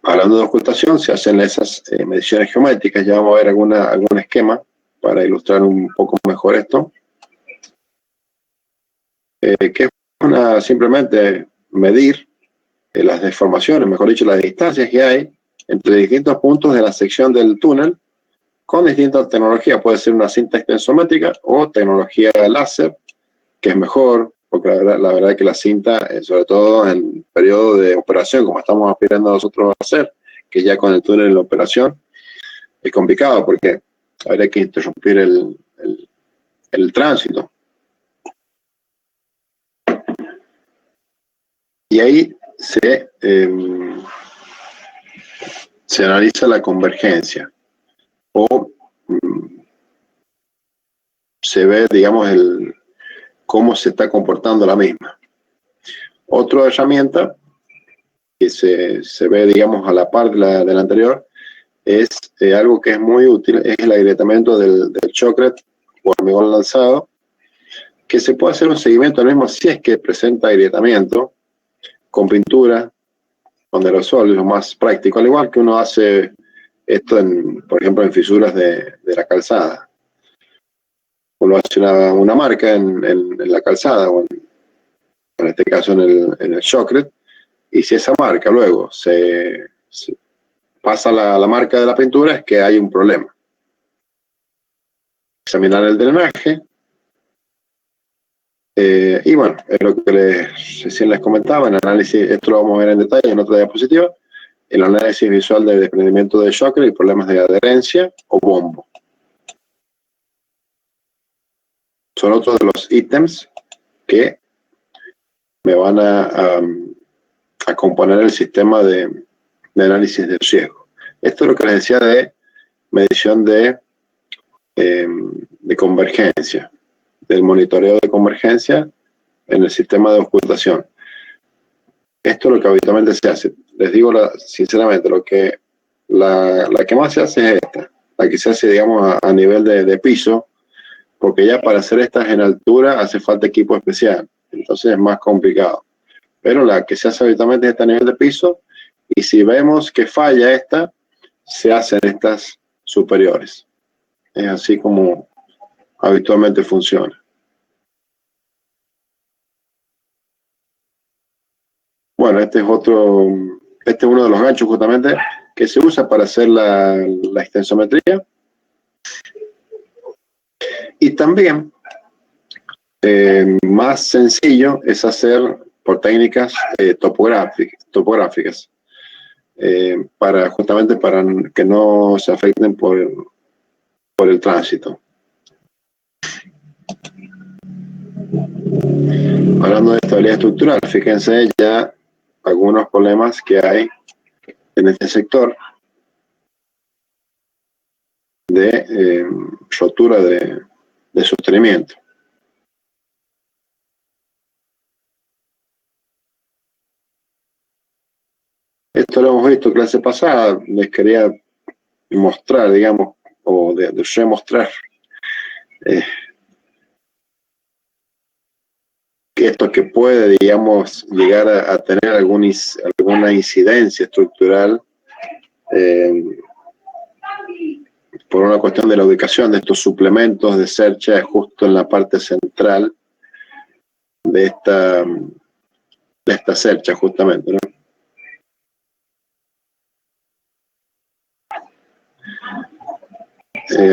Speaker 1: Hablando de ocultación, se hacen esas mediciones geométricas. Ya vamos a ver algún esquema para ilustrar un poco mejor esto. Que es simplemente medir las deformaciones, mejor dicho, las distancias que hay entre distintos puntos de la sección del túnel con distintas tecnologías. Puede ser una cinta extensométrica o tecnología láser, que es mejor, porque la verdad es que la cinta, sobre todo en el periodo de operación, como estamos aspirando nosotros a hacer, que ya con el túnel en la operación, es complicado porque habría que interrumpir el tránsito. Y ahí se analiza la convergencia o se ve, digamos, cómo se está comportando la misma. Otra herramienta que se ve, digamos, a la par de la anterior es algo que es muy útil, es el agrietamiento del chocret o hormigón lanzado, que se puede hacer un seguimiento al mismo si es que presenta agrietamiento con pintura, con aerosol, es lo más práctico, al igual que uno hace esto, por ejemplo, en fisuras de la calzada. Uno hace una marca en la calzada, o en este caso en el chocret, y si esa marca luego se pasa la marca de la pintura, es que hay un problema. Examinar el drenaje. Y bueno, es lo que recién les comentaba, en análisis, esto lo vamos a ver en detalle en otra diapositiva, el análisis visual del desprendimiento de chocret y problemas de adherencia o bombo. Son otros de los ítems que me van a componer el sistema de análisis de riesgo. Esto es lo que les decía de medición de convergencia, del monitoreo de convergencia en el sistema de ocultación. Esto es lo que habitualmente se hace. Les digo sinceramente, la que más se hace es esta, la que se hace, digamos, a nivel de piso, porque ya para hacer estas en altura hace falta equipo especial, entonces es más complicado. Pero la que se hace habitualmente es esta a nivel de piso, y si vemos que falla esta, se hacen estas superiores. Es así como habitualmente funciona. Bueno, este es uno de los ganchos justamente que se usa para hacer la extensometría. Y también más sencillo es hacer por técnicas topográficas, justamente para que no se afecten por el tránsito. Hablando de estabilidad estructural, fíjense ya algunos problemas que hay en este sector de rotura de sostenimiento. Esto lo hemos visto en clase pasada, les quería mostrar, digamos, o de remostrar que esto que puede, digamos, llegar a tener alguna incidencia estructural por una cuestión de la ubicación de estos suplementos de Sercha justo en la parte central de esta Sercha, justamente, ¿no?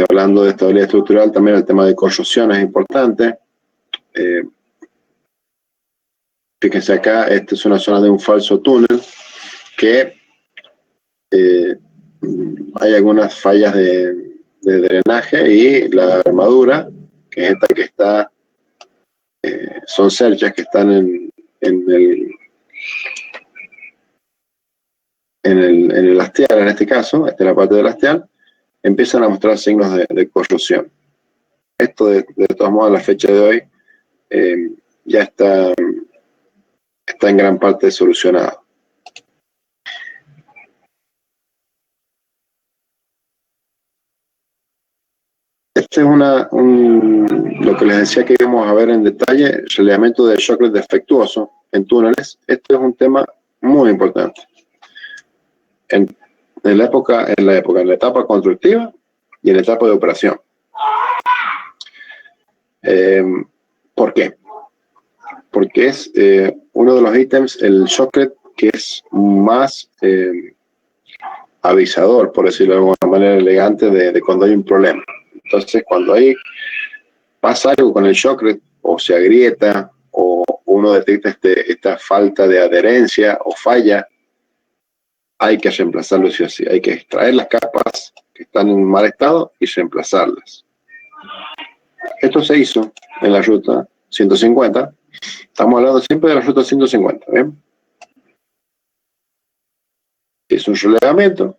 Speaker 1: Hablando de estabilidad estructural, también el tema de corrosión es importante. Fíjense acá, esta es una zona de un falso túnel que hay algunas fallas de drenaje, y la armadura, que es esta que está, son cerchas que están en el hastial, en este caso, esta es la parte del hastial, empiezan a mostrar signos de corrosión. Esto, de todos modos, a la fecha de hoy, ya está en gran parte solucionado. Este es lo que les decía que íbamos a ver en detalle, relevamiento del shocklet defectuoso en túneles. Este es un tema muy importante. En la etapa constructiva y en la etapa de operación. ¿Por qué? Porque es uno de los ítems, el shocklet, que es más avisador, por decirlo de alguna manera elegante, de cuando hay un problema. Entonces, cuando pasa algo con el shocklet, o se agrieta, o uno detecta esta falta de adherencia o falla, hay que reemplazarlo sí o sí. Hay que extraer las capas que están en mal estado y reemplazarlas. Esto se hizo en la ruta 150. Estamos hablando siempre de la ruta 150, ¿bien? Es un relevamiento.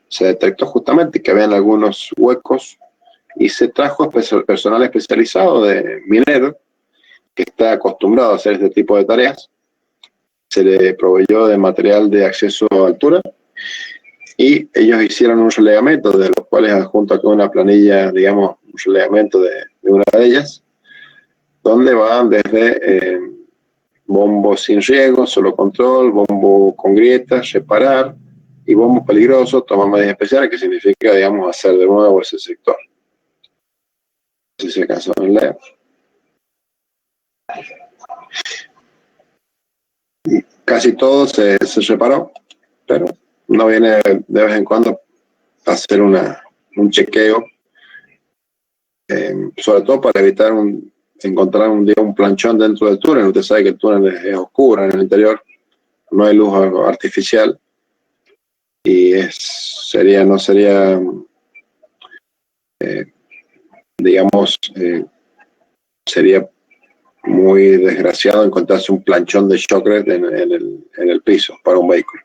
Speaker 1: Se detectó justamente que habían algunos huecos y se trajo personal especializado de minero que está acostumbrado a hacer este tipo de tareas. Se le proveyó de material de acceso a altura y ellos hicieron un relevamiento, de los cuales adjunto acá una planilla, digamos, un relevamiento de una de ellas, donde van desde bombo sin riego, solo control, bombo con grietas, reparar, y bombo peligroso, tomar medidas especiales, que significa, digamos, hacer de nuevo ese sector. Si se alcanzó a leer. Casi todo se reparó, pero no viene de vez en cuando a hacer un chequeo, sobre todo para evitar encontrar un planchón dentro del túnel. Usted sabe que el túnel es oscuro en el interior, no hay luz artificial, y no sería digamos, sería muy desgraciado encontrarse un planchón de shocklet en el piso para un vehículo.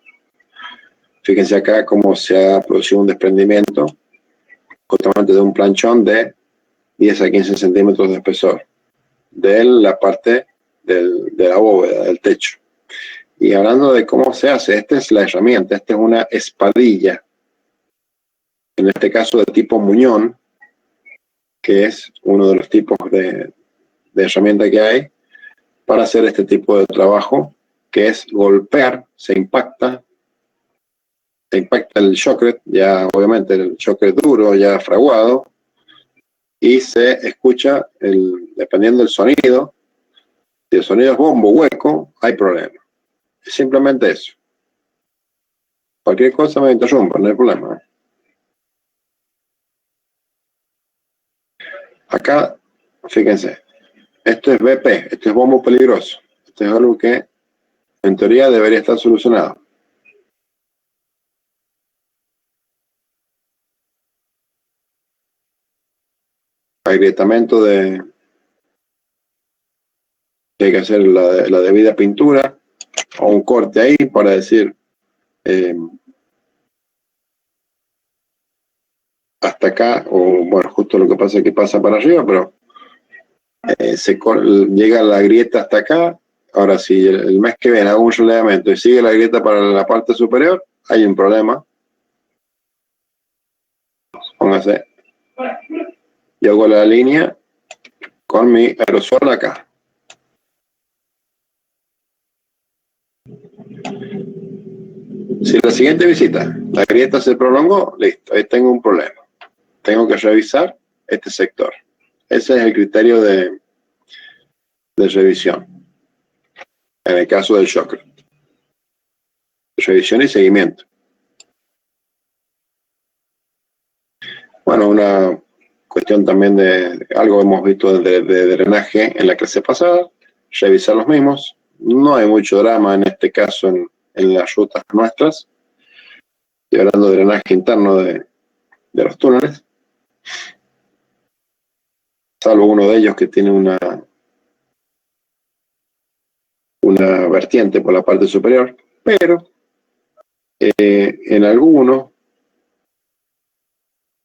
Speaker 1: Fíjense acá cómo se ha producido un desprendimiento justamente de un planchón de 10 a 15 centímetros de espesor de la parte de la bóveda, del techo. Y hablando de cómo se hace, esta es la herramienta, esta es una espadilla, en este caso de tipo muñón, que es uno de los tipos de herramienta que hay para hacer este tipo de trabajo, que es golpear, se impacta el shocklet, ya obviamente el shocklet duro, ya fraguado, y se escucha, dependiendo del sonido, si el sonido es bombo hueco, hay problema. Es simplemente eso. Cualquier cosa me interrumpa, no hay problema. Acá, fíjense, esto es BP, esto es bombo peligroso. Esto es algo que en teoría debería estar solucionado. Agrietamiento que hay que hacer la debida pintura o un corte ahí para decir hasta acá, o bueno, justo lo que pasa es que pasa para arriba, pero llega la grieta hasta acá. Ahora, si el mes que viene hago un relevamiento y sigue la grieta para la parte superior, hay un problema. Póngase. Yo hago la línea con mi aerosol acá. Si la siguiente visita, la grieta se prolongó, listo, ahí tengo un problema. Tengo que revisar este sector. Ese es el criterio de revisión. En el caso del chakra. Revisión y seguimiento. Bueno, una cuestión también de algo hemos visto de drenaje en la clase pasada, revisar los mismos. No hay mucho drama en este caso en las rutas nuestras. Estoy hablando de drenaje interno de los túneles. Salvo uno de ellos que tiene una vertiente por la parte superior, pero en alguno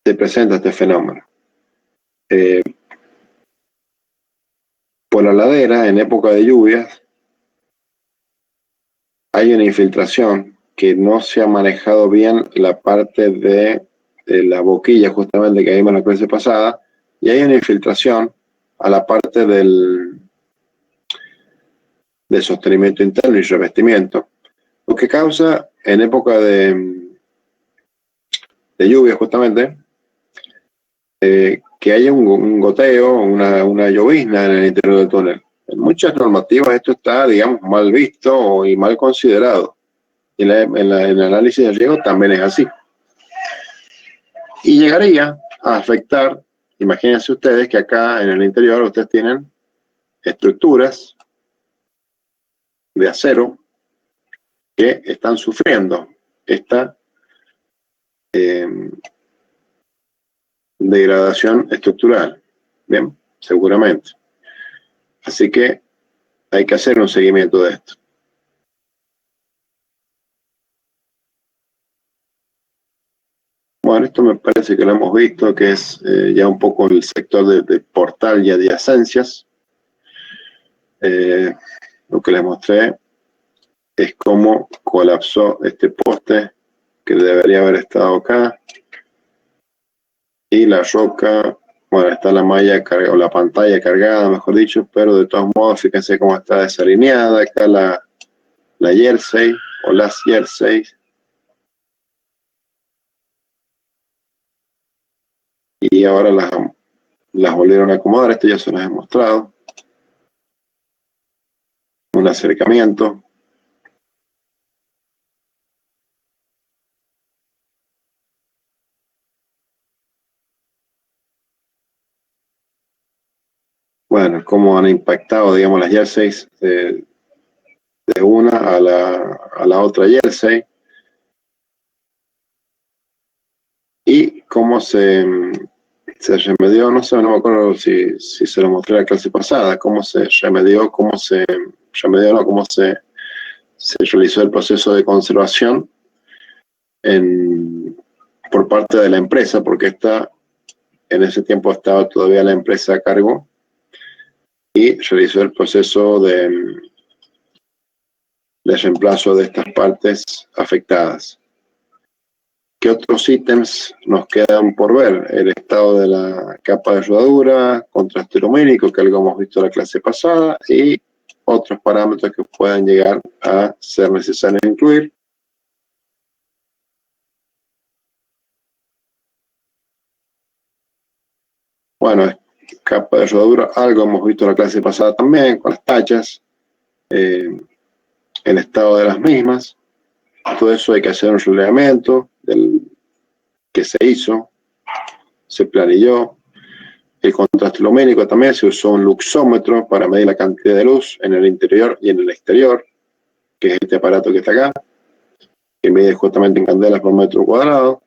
Speaker 1: se presenta este fenómeno. Por la ladera, en época de lluvias, hay una infiltración que no se ha manejado bien la parte de la boquilla, justamente que vimos en la clase pasada, y hay una infiltración a la parte del sostenimiento interno y revestimiento, lo que causa en época de lluvia justamente que haya un goteo, una llovizna en el interior del túnel. En muchas normativas esto está, digamos, mal visto y mal considerado. Y en el análisis de riesgo también es así. Y llegaría a afectar, imagínense ustedes que acá en el interior ustedes tienen estructuras de acero que están sufriendo esta degradación estructural. Bien, seguramente. Así que hay que hacer un seguimiento de esto. Bueno, esto me parece que lo hemos visto, que es ya un poco el sector de portal y adyacencias. Lo que les mostré es cómo colapsó este poste que debería haber estado acá. Y la roca, bueno, está la malla cargada, o la pantalla cargada, mejor dicho, pero de todos modos, fíjense cómo está desalineada. Acá la jersey, o las jerseys. Y ahora las volvieron a acomodar. Esto ya se los he mostrado. Un acercamiento. Bueno, cómo han impactado, digamos, las jerseys de una a la otra jersey. Y cómo se remedió, no sé, no me acuerdo si se lo mostré en la clase pasada, cómo se remedió, cómo se realizó el proceso de conservación por parte de la empresa, porque en ese tiempo estaba todavía la empresa a cargo, y realizó el proceso de reemplazo de estas partes afectadas. ¿Qué otros ítems nos quedan por ver? El estado de la capa de rodadura, contraste lumínico, que algo hemos visto en la clase pasada, y otros parámetros que puedan llegar a ser necesarios incluir. Bueno, capa de rodadura, algo hemos visto en la clase pasada también, con las tachas, el estado de las mismas. Todo eso hay que hacer un relevamiento que se hizo, se planilló. El contraste lumínico también, se usó un luxómetro para medir la cantidad de luz en el interior y en el exterior, que es este aparato que está acá, que mide justamente en candelas por metro cuadrado.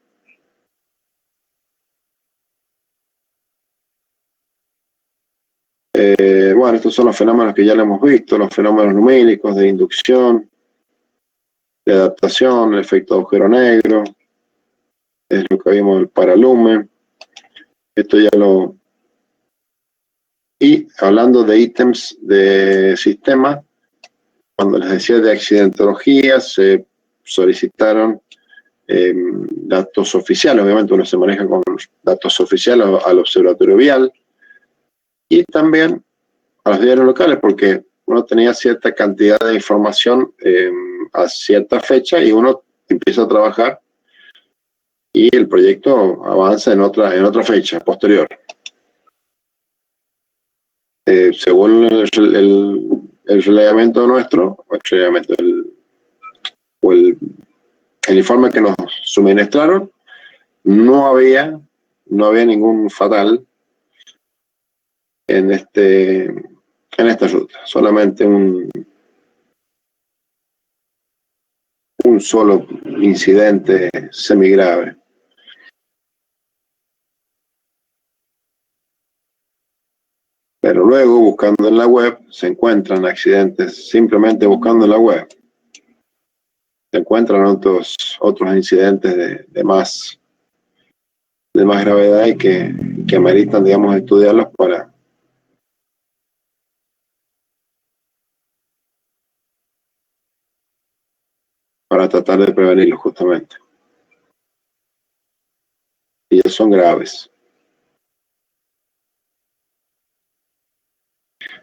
Speaker 1: Bueno, estos son los fenómenos que ya le hemos visto, los fenómenos lumínicos de inducción, de adaptación, el efecto agujero negro, es lo que vimos el paralumen. Esto ya lo... Y hablando de ítems de sistema, cuando les decía de accidentología, se solicitaron datos oficiales, obviamente uno se maneja con datos oficiales al observatorio vial, y también a los diarios locales, porque uno tenía cierta cantidad de información a cierta fecha y uno empieza a trabajar y el proyecto avanza en otra fecha posterior. Según el relevamiento nuestro, el informe que nos suministraron, no había ningún fatal en esta ruta, solamente un solo incidente semigrave. Pero luego, buscando en la web, se encuentran accidentes, simplemente buscando en la web, se encuentran otros incidentes de más gravedad y que ameritan, digamos, estudiarlos para tratar de prevenirlos justamente. Y ellos son graves.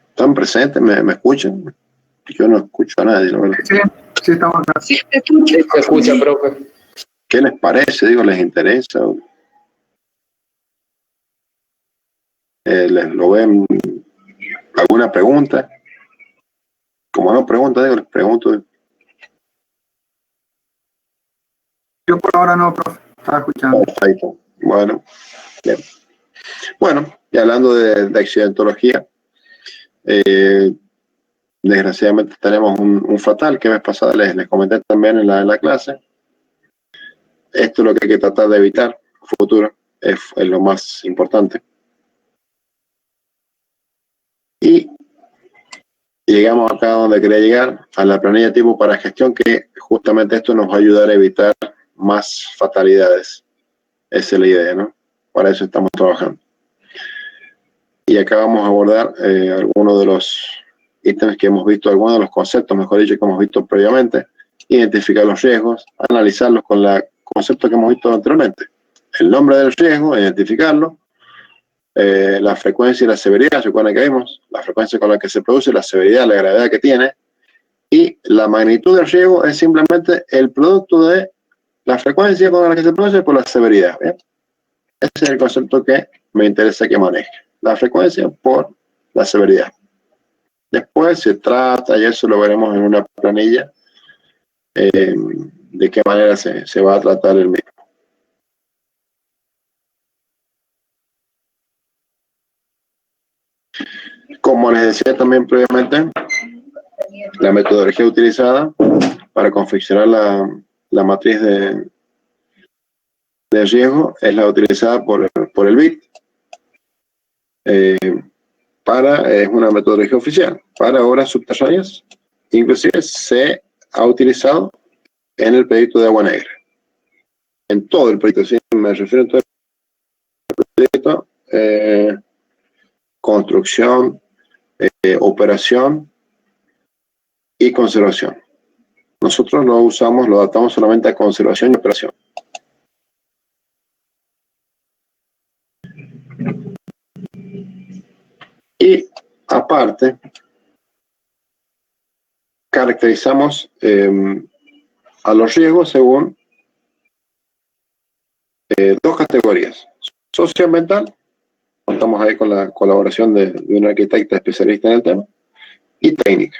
Speaker 1: ¿Están presentes? ¿Me escuchan? Yo no escucho a nadie, la verdad.
Speaker 4: Sí, estamos acá.
Speaker 2: Sí, te escucho.
Speaker 5: Se escucha, profe.
Speaker 1: ¿Qué les parece? Digo, ¿les interesa? ¿Lo ven? ¿Alguna pregunta? Como no pregunta, digo, les pregunto.
Speaker 4: Yo por ahora no, profe. Estaba escuchando.
Speaker 1: Perfecto. Bueno, bien. Bueno, y hablando de accidentología, desgraciadamente tenemos un fatal que vez pasada les comenté también en la clase. Esto es lo que hay que tratar de evitar en el futuro, es lo más importante. Y llegamos acá donde quería llegar, a la planilla tipo para gestión, que justamente esto nos va a ayudar a evitar más fatalidades. Esa es la idea, ¿no? Para eso estamos trabajando. Y acá vamos a abordar algunos de los ítems que hemos visto, algunos de los conceptos, mejor dicho, que hemos visto previamente, identificar los riesgos, analizarlos con los conceptos que hemos visto anteriormente. El nombre del riesgo, identificarlo, la frecuencia y la severidad, ¿se acuerdan que vimos? La frecuencia con la que se produce, la severidad, la gravedad que tiene, y la magnitud del riesgo es simplemente el producto de la frecuencia con la que se produce por la severidad, ¿bien? Ese es el concepto que me interesa que maneje. La frecuencia por la severidad. Después se trata, y eso lo veremos en una planilla, de qué manera se va a tratar el mismo. Como les decía también previamente, la metodología utilizada para confeccionar la matriz de riesgo es la utilizada por el BIT. Es una metodología oficial para obras subterráneas, inclusive se ha utilizado en el proyecto de Agua Negra, en todo el proyecto, ¿sí? Me refiero a todo el proyecto, construcción, operación y conservación. Nosotros lo adaptamos solamente a conservación y operación. Y aparte, caracterizamos a los riesgos según dos categorías: socioambiental, contamos ahí con la colaboración de un arquitecta especialista en el tema, y técnica.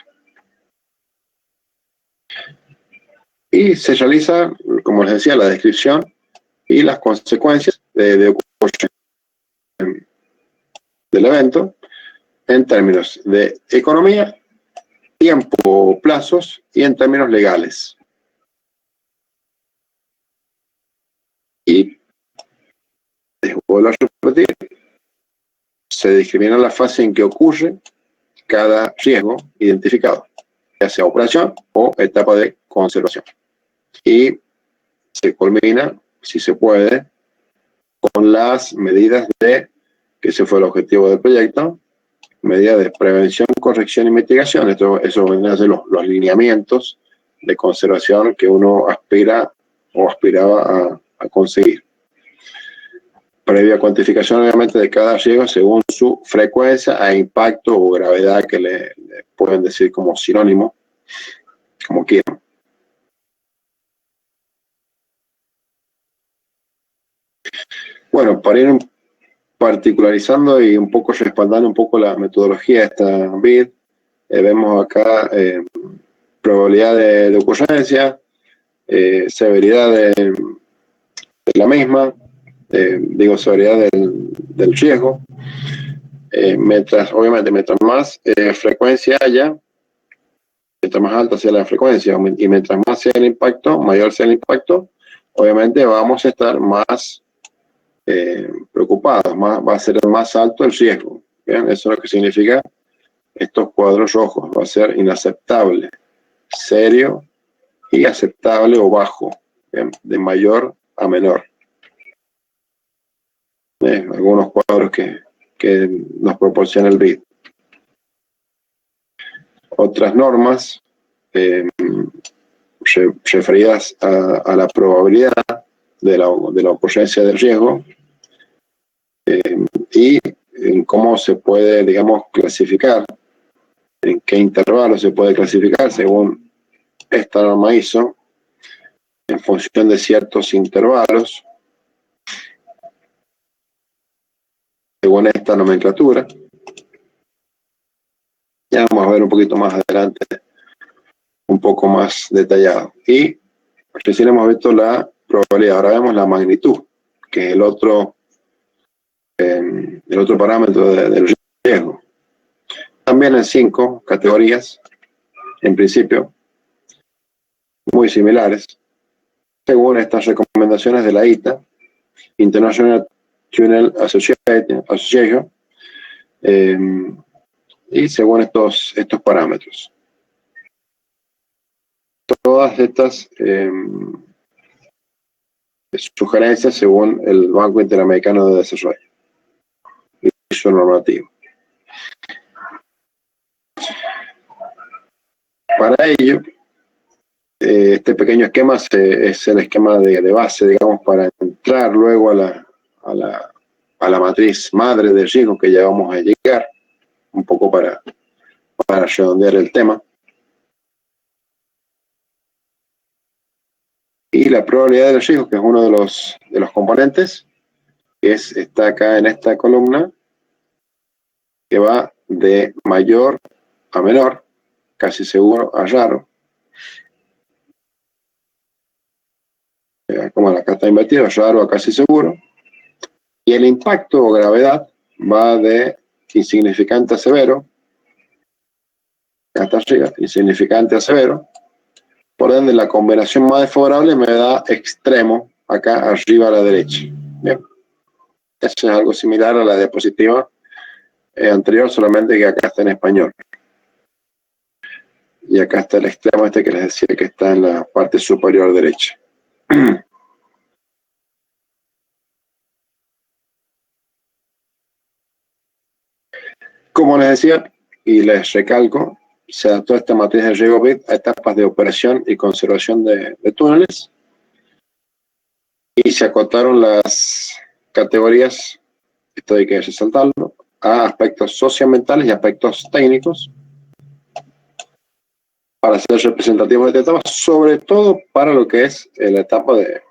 Speaker 1: Y se realiza, como les decía, la descripción y las consecuencias de ocurrencia del evento en términos de economía, tiempo, plazos y en términos legales. Y, vuelvo a repetir, se discrimina la fase en que ocurre cada riesgo identificado, ya sea operación o etapa de conservación. Y se culmina, si se puede, con las medidas que ese fue el objetivo del proyecto, medidas de prevención, corrección y mitigación. Eso vendrán a ser los lineamientos de conservación que uno aspira o aspiraba a conseguir. Previa cuantificación, obviamente, de cada riesgo según su frecuencia e impacto o gravedad, que le pueden decir como sinónimo, como quieran. Bueno, para ir particularizando y un poco respaldando un poco la metodología de esta BID, vemos acá probabilidad de ocurrencia, severidad de la misma, severidad del riesgo. Obviamente, mientras más frecuencia haya, mientras más alta sea la frecuencia y mientras más sea el impacto, mayor sea el impacto, obviamente vamos a estar más preocupados, va a ser más alto el riesgo. ¿Bien? Eso es lo que significa estos cuadros rojos. Va a ser inaceptable, serio y aceptable o bajo, ¿bien? De mayor a menor. Algunos cuadros que nos proporciona el BID. Otras normas referidas a la probabilidad de la ocurrencia del riesgo y en cómo se puede, digamos, clasificar, en qué intervalo se puede clasificar según esta norma ISO, en función de ciertos intervalos, según esta nomenclatura. Ya vamos a ver un poquito más adelante, un poco más detallado. Y recién hemos visto la probabilidad, ahora vemos la magnitud, que es el otro parámetro del riesgo. También en 5 categorías, en principio, muy similares, según estas recomendaciones de la ITA, International Tunnel Association, y según estos parámetros. Todas estas sugerencias según el Banco Interamericano de Desarrollo y su normativo. Para ello, este pequeño esquema es el esquema de base, digamos, para entrar luego a la matriz madre del riesgo, que ya vamos a llegar, un poco para redondear el tema. Y la probabilidad del riesgo, que es uno de los componentes, está acá en esta columna, que va de mayor a menor, casi seguro a raro. Como acá está invertido, raro a casi seguro. Y el impacto o gravedad va de insignificante a severo, acá arriba, insignificante a severo. Por ende, la combinación más desfavorable me da extremo, acá arriba a la derecha. Bien. Eso es algo similar a la diapositiva anterior, solamente que acá está en español. Y acá está el extremo que les decía que está en la parte superior derecha. Como les decía, y les recalco, se adaptó esta matriz de riesgo BID a etapas de operación y conservación de túneles, y se acotaron las categorías, esto hay que resaltarlo, a aspectos socioambientales y aspectos técnicos, para ser representativos de esta etapa, sobre todo para lo que es la etapa de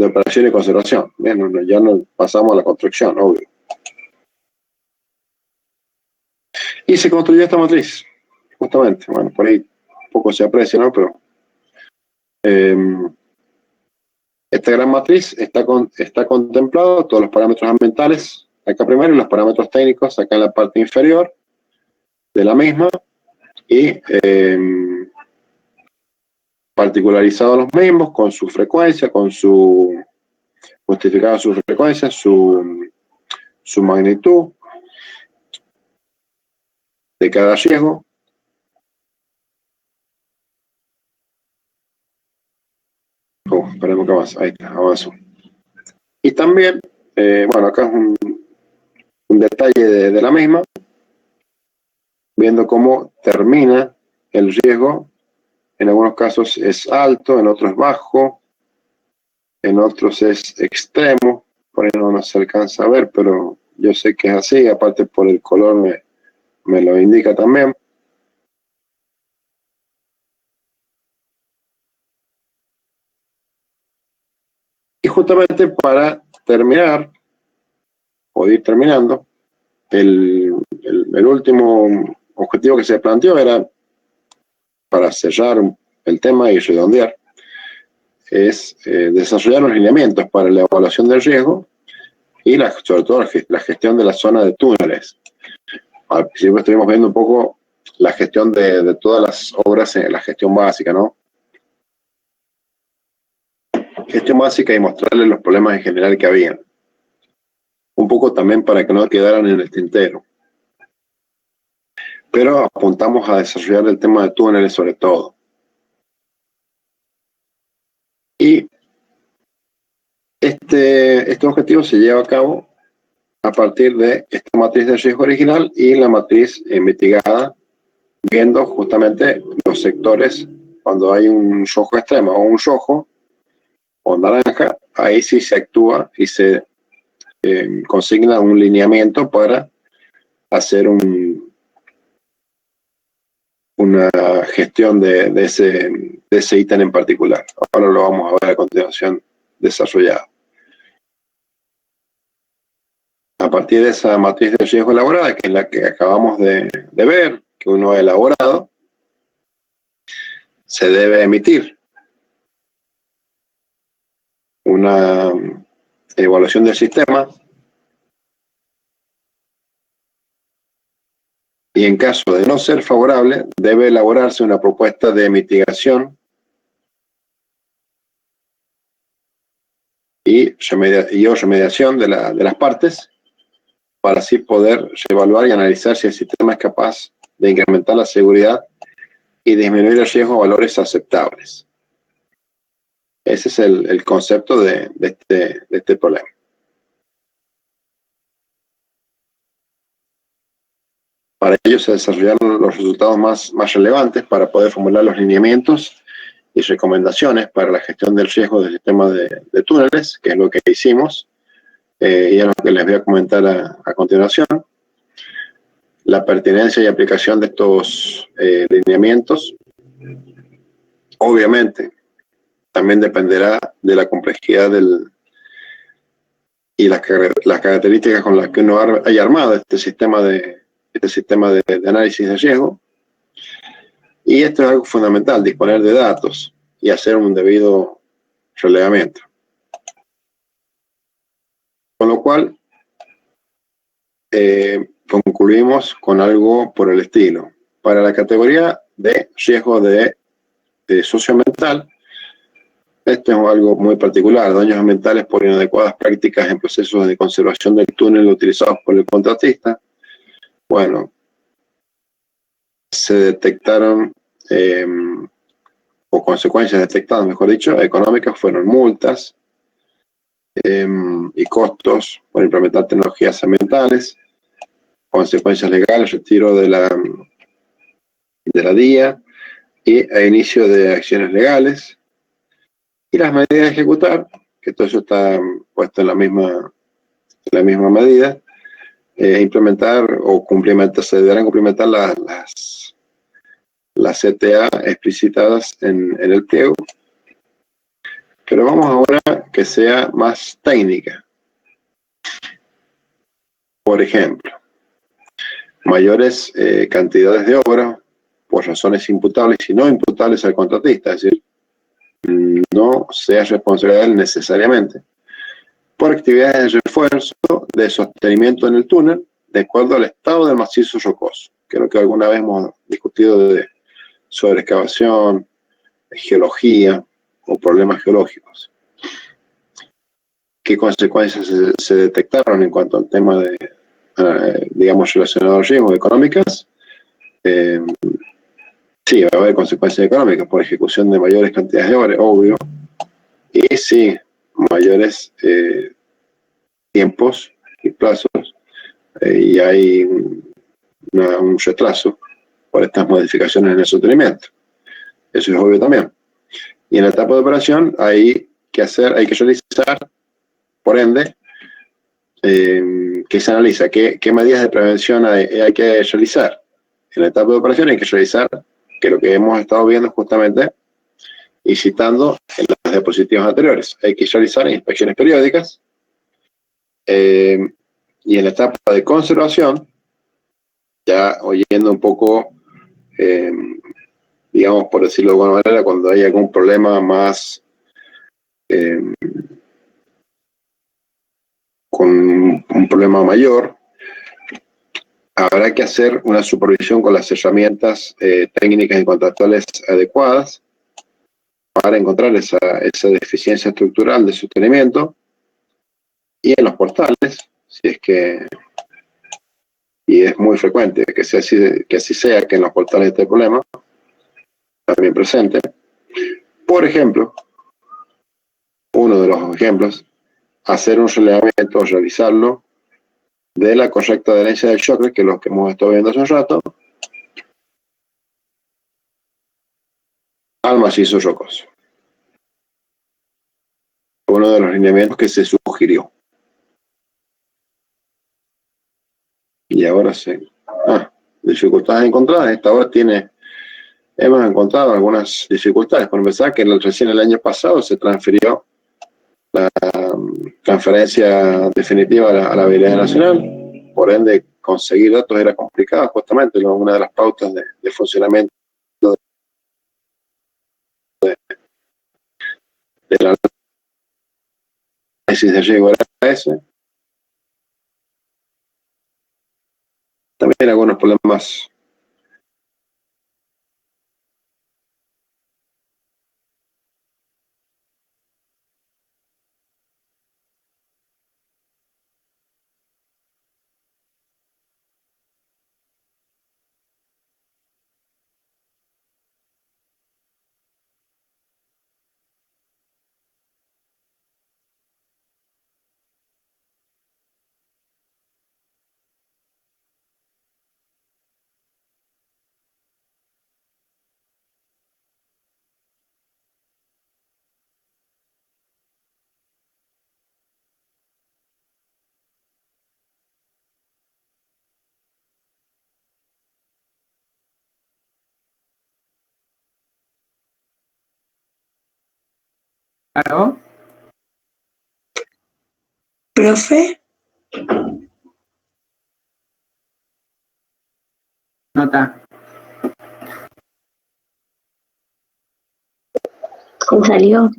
Speaker 1: operación y conservación. Bien, ya no pasamos a la construcción, obvio. Y se construyó esta matriz, justamente. Bueno, por ahí poco se aprecia, ¿no? Pero esta gran matriz está contemplado todos los parámetros ambientales acá primero y los parámetros técnicos acá en la parte inferior de la misma, y particularizados los mismos con su frecuencia, con su justificada su frecuencia, su magnitud de cada riesgo. Esperemos que avance. Ahí está, avanzó. Y también, bueno, acá es un detalle de la misma, viendo cómo termina el riesgo. En algunos casos es alto, en otros es bajo, en otros es extremo. Por ahí no se alcanza a ver, pero yo sé que es así, aparte por el color me lo indica también. Y justamente para terminar, o ir terminando, el último objetivo que se planteó era, para cerrar el tema y redondear, es desarrollar los lineamientos para la evaluación del riesgo y sobre todo la gestión de la zona de túneles. Al principio estuvimos viendo un poco la gestión de todas las obras, la gestión básica, ¿no? Gestión básica y mostrarles los problemas en general que había. Un poco también para que no quedaran en el tintero. Pero apuntamos a desarrollar el tema de túneles sobre todo. Y este objetivo se lleva a cabo a partir de esta matriz de riesgo original y la matriz mitigada, viendo justamente los sectores cuando hay un rojo extremo o un rojo o naranja, ahí sí se actúa y se consigna un lineamiento para hacer una gestión de ese ítem en particular. Ahora lo vamos a ver a continuación desarrollado. A partir de esa matriz de riesgo elaborada, que es la que acabamos de ver, que uno ha elaborado, se debe emitir una evaluación del sistema y en caso de no ser favorable, debe elaborarse una propuesta de mitigación y o remediación de las partes para así poder evaluar y analizar si el sistema es capaz de incrementar la seguridad y disminuir el riesgo a valores aceptables. Ese es el concepto de este problema. Para ello se desarrollaron los resultados más relevantes para poder formular los lineamientos y recomendaciones para la gestión del riesgo del sistema de túneles, que es lo que hicimos, y es lo que les voy a comentar a continuación. La pertinencia y aplicación de estos lineamientos, obviamente, también dependerá de la complejidad y las características con las que uno haya armado este sistema de análisis de riesgo. Y esto es algo fundamental, disponer de datos y hacer un debido relevamiento. Con lo cual, concluimos con algo por el estilo. Para la categoría de riesgo de socioambiental, esto es algo muy particular, daños ambientales por inadecuadas prácticas en procesos de conservación del túnel utilizados por el contratista. Bueno, se detectaron, o consecuencias detectadas, mejor dicho, económicas, fueron multas y costos por implementar tecnologías ambientales, consecuencias legales, retiro de la DIA e inicio de acciones legales. Y las medidas a ejecutar, que todo eso está puesto en la misma medida, implementar o cumplimentar, se deberán cumplimentar las CTA explicitadas en el pliego. Pero vamos ahora que sea más técnica. Por ejemplo, mayores cantidades de obra por razones imputables y no imputables al contratista, es decir, no sea responsabilidad de él necesariamente, por actividades de refuerzo, de sostenimiento en el túnel, de acuerdo al estado del macizo rocoso. Creo que alguna vez hemos discutido sobre excavación, geología o problemas geológicos. ¿Qué consecuencias se detectaron en cuanto al tema digamos, relacionado a riesgos económicas? Sí, va a haber consecuencias económicas por ejecución de mayores cantidades de obra, obvio. Y sí, mayores tiempos y plazos. Y hay un retraso por estas modificaciones en el sostenimiento. Eso es obvio también. Y en la etapa de operación hay que realizar, por ende, que se analiza qué medidas de prevención hay que realizar. En la etapa de operación hay que realizar, que lo que hemos estado viendo justamente y citando en las diapositivas anteriores, hay que realizar inspecciones periódicas, Y en la etapa de conservación, ya oyendo un poco, digamos, por decirlo de alguna manera, cuando hay algún problema más con un problema mayor, habrá que hacer una supervisión con las herramientas técnicas y contractuales adecuadas para encontrar esa deficiencia estructural de sostenimiento, y en los portales, si es que, y es muy frecuente que así sea, que en los portales este problema también presente. Por ejemplo, uno de los ejemplos, hacer un relevamiento, realizarlo, de la correcta adherencia del chocre, que es lo que hemos estado viendo hace un rato, al macizo rocoso. Uno de los lineamientos que se sugirió. Y ahora sí. Dificultades encontradas. Esta hora hemos encontrado algunas dificultades. Por empezar, que recién el año pasado se transfirió la transferencia definitiva a la habilidad nacional. Por ende, conseguir datos era complicado, justamente una de las pautas de funcionamiento del análisis de riesgo era ese. También algunos problemas
Speaker 4: ¿Aló?
Speaker 2: ¿Profe?
Speaker 4: Nota.
Speaker 2: ¿Cómo salió?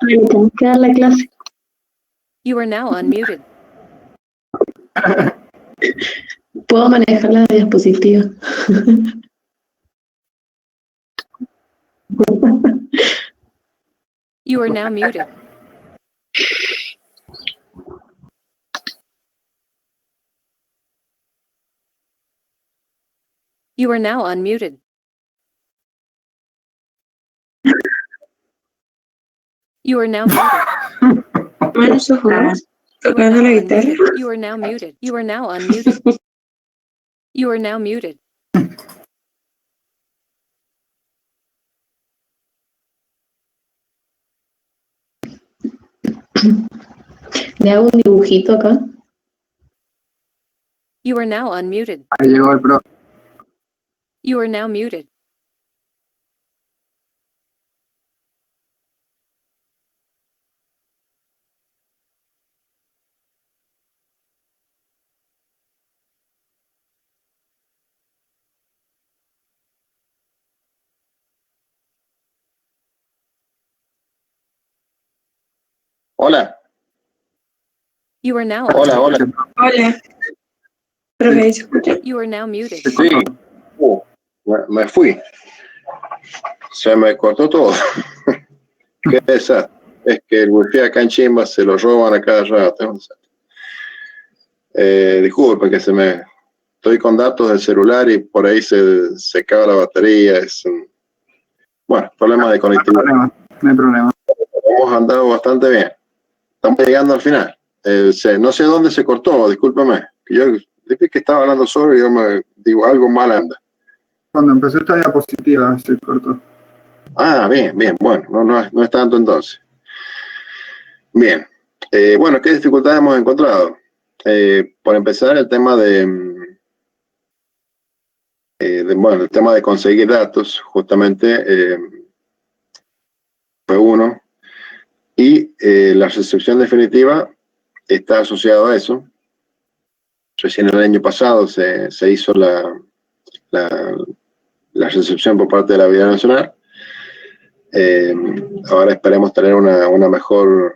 Speaker 2: Ay, tengo que dar la clase.
Speaker 3: You are now unmuted.
Speaker 2: Puedo manejar la diapositiva.
Speaker 3: You are now muted. You are now unmuted. You are now muted.
Speaker 2: Manos ojos, tocando la guitarra.
Speaker 3: You are now muted. You are now unmuted. You are now muted.
Speaker 2: Le hago un dibujito acá.
Speaker 3: You are now unmuted.
Speaker 4: Ahí llegó el pro.
Speaker 3: You are now muted.
Speaker 1: Hola.
Speaker 3: You are now
Speaker 1: Hola, hola.
Speaker 2: Hola. Profe, ¿se escucha?
Speaker 3: You are now muted.
Speaker 1: Sí. Me fui. Se me cortó todo. Qué desastre. Es que el wifi acá en Chimba se lo roban a cada rato. Disculpen que estoy con datos del celular y por ahí se acaba la batería. Bueno, problema de conectividad.
Speaker 4: No hay problema.
Speaker 1: Hemos andado bastante bien. Estamos llegando al final. No sé dónde se cortó, discúlpeme. Yo dije que estaba hablando solo y yo me digo algo mal anda.
Speaker 4: Cuando empezó esta diapositiva se cortó.
Speaker 1: Bien, bueno, no es tanto entonces. Bien, bueno, ¿qué dificultades hemos encontrado? Por empezar, el tema de Bueno, el tema de conseguir datos, justamente, fue uno. Y la recepción definitiva está asociada a eso. Recién el año pasado se hizo la recepción por parte de la Vialidad Nacional. Ahora esperemos tener una mejor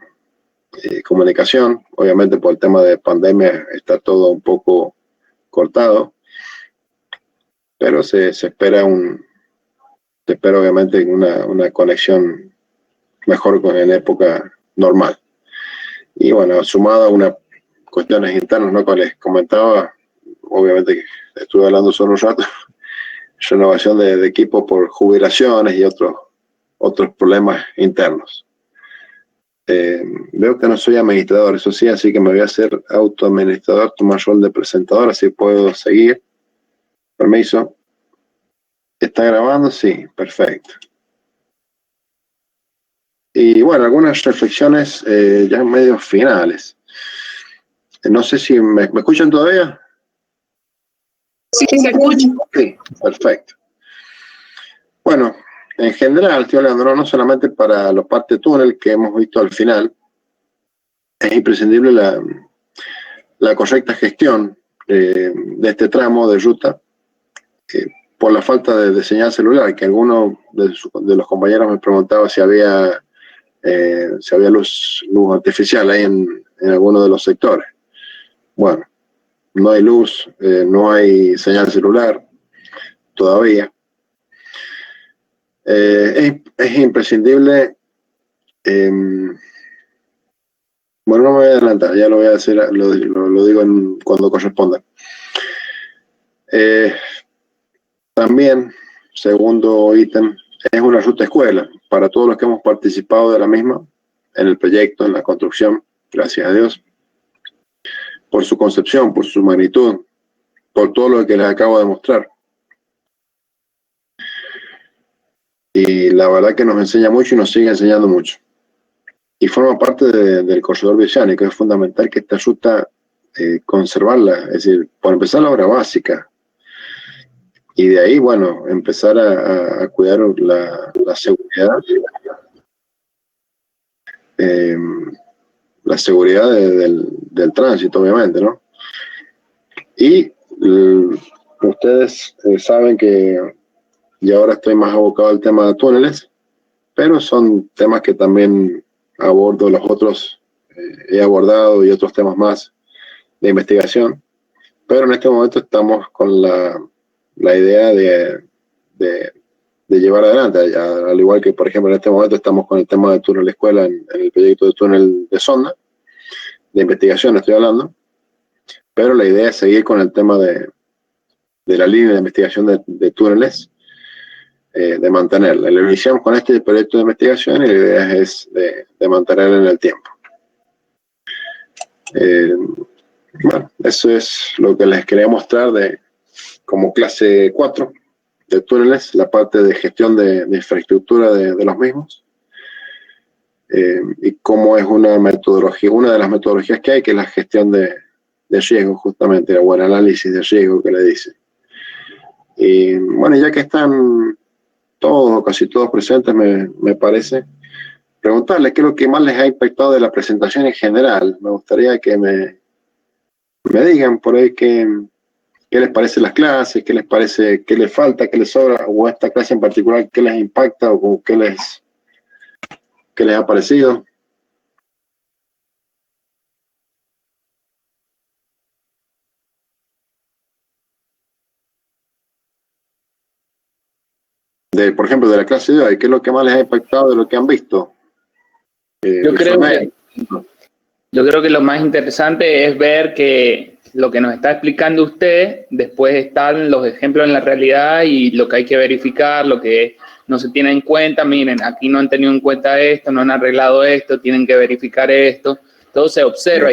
Speaker 1: comunicación. Obviamente por el tema de pandemia está todo un poco cortado, pero se espera obviamente una conexión mejor en época normal. Y bueno, sumado a unas cuestiones internas, ¿no?, que les comentaba, obviamente que estuve hablando solo un rato, renovación de equipo por jubilaciones y otros problemas internos. Veo que no soy administrador, eso sí, así que me voy a hacer autoadministrador, tomar rol de presentador, así puedo seguir. Permiso. ¿Está grabando? Sí, perfecto. Y bueno, algunas reflexiones ya medio finales. No sé si me escuchan todavía.
Speaker 2: Sí, se escucha.
Speaker 1: Sí, perfecto. Bueno, en general, estoy hablando no solamente para la parte túnel que hemos visto al final, es imprescindible la correcta gestión de este tramo de ruta por la falta de señal celular, que alguno de los compañeros me preguntaba si había luz artificial ahí en alguno de los sectores. Bueno, no hay luz, no hay señal celular todavía. Es imprescindible. Bueno, no me voy a adelantar, ya lo voy a decir, lo digo cuando corresponda. También, segundo ítem, es una ruta escuela para todos los que hemos participado de la misma, en el proyecto, en la construcción, gracias a Dios, por su concepción, por su magnitud, por todo lo que les acabo de mostrar. Y la verdad que nos enseña mucho y nos sigue enseñando mucho. Y forma parte del corredor bioceánico. Es fundamental que esta ruta conservarla, es decir, por empezar la obra básica. Y de ahí, bueno, empezar a cuidar la seguridad. La seguridad del tránsito, obviamente, ¿no? Y ustedes saben que yo ahora estoy más abocado al tema de túneles, pero son temas que también abordo, los otros he abordado y otros temas más de investigación, pero en este momento estamos con la idea de llevar adelante, al igual que por ejemplo en este momento estamos con el tema de túnel escuela en el proyecto de túnel de sonda, de investigación estoy hablando, pero la idea es seguir con el tema de la línea de investigación de túneles, de mantenerla. Lo iniciamos con este proyecto de investigación y la idea es de mantenerla en el tiempo. Bueno, eso es lo que les quería mostrar como clase 4 de túneles, la parte de gestión de infraestructura de los mismos, y cómo es una de las metodologías que hay, que es la gestión de riesgo, justamente, el buen análisis de riesgo que le dicen. Y bueno, ya que están todos o casi todos presentes, me parece, preguntarles qué es lo que más les ha impactado de la presentación en general. Me gustaría que me digan por ahí qué les parece las clases, qué les parece, qué les falta, qué les sobra, o esta clase en particular, qué les impacta o qué les ha parecido. Por ejemplo, de la clase de hoy, ¿qué es lo que más les ha impactado de lo que han visto?
Speaker 5: Yo creo que lo más interesante es ver que lo que nos está explicando usted, después están los ejemplos en la realidad y lo que hay que verificar, lo que no se tiene en cuenta. Miren, aquí no han tenido en cuenta esto, no han arreglado esto, tienen que verificar esto. Todo se observa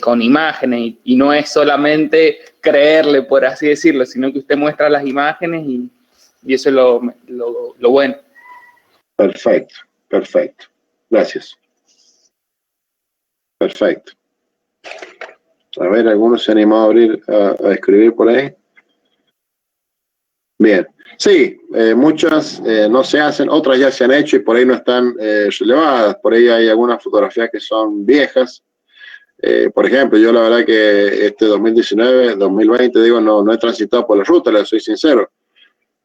Speaker 5: con imágenes y no es solamente creerle, por así decirlo, sino que usted muestra las imágenes y eso es lo bueno.
Speaker 1: Perfecto. Gracias. Perfecto. A ver, ¿alguno se animó a escribir por ahí? Bien. Sí, muchas no se hacen, otras ya se han hecho y por ahí no están relevadas. Por ahí hay algunas fotografías que son viejas. Por ejemplo, yo la verdad que este 2019, 2020, digo, no he transitado por la ruta, les soy sincero.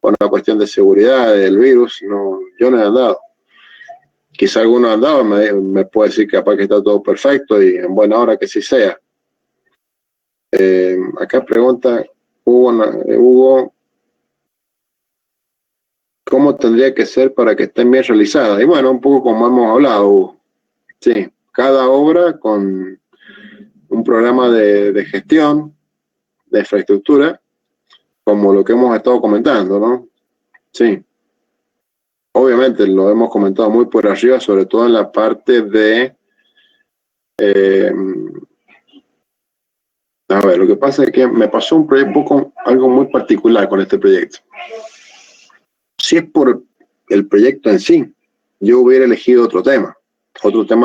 Speaker 1: Por una cuestión de seguridad del virus, yo no he andado. Quizá alguno ha andado, me puede decir que capaz que está todo perfecto y en buena hora que sí sea. Acá pregunta Hugo, ¿cómo tendría que ser para que estén bien realizadas? Y bueno, un poco como hemos hablado, Hugo. Sí, cada obra con un programa de gestión, de infraestructura, como lo que hemos estado comentando, ¿no? Sí. Obviamente lo hemos comentado muy por arriba, sobre todo en la parte de... a ver, lo que pasa es que me pasó algo muy particular con este proyecto. Si es por el proyecto en sí, yo hubiera elegido otro tema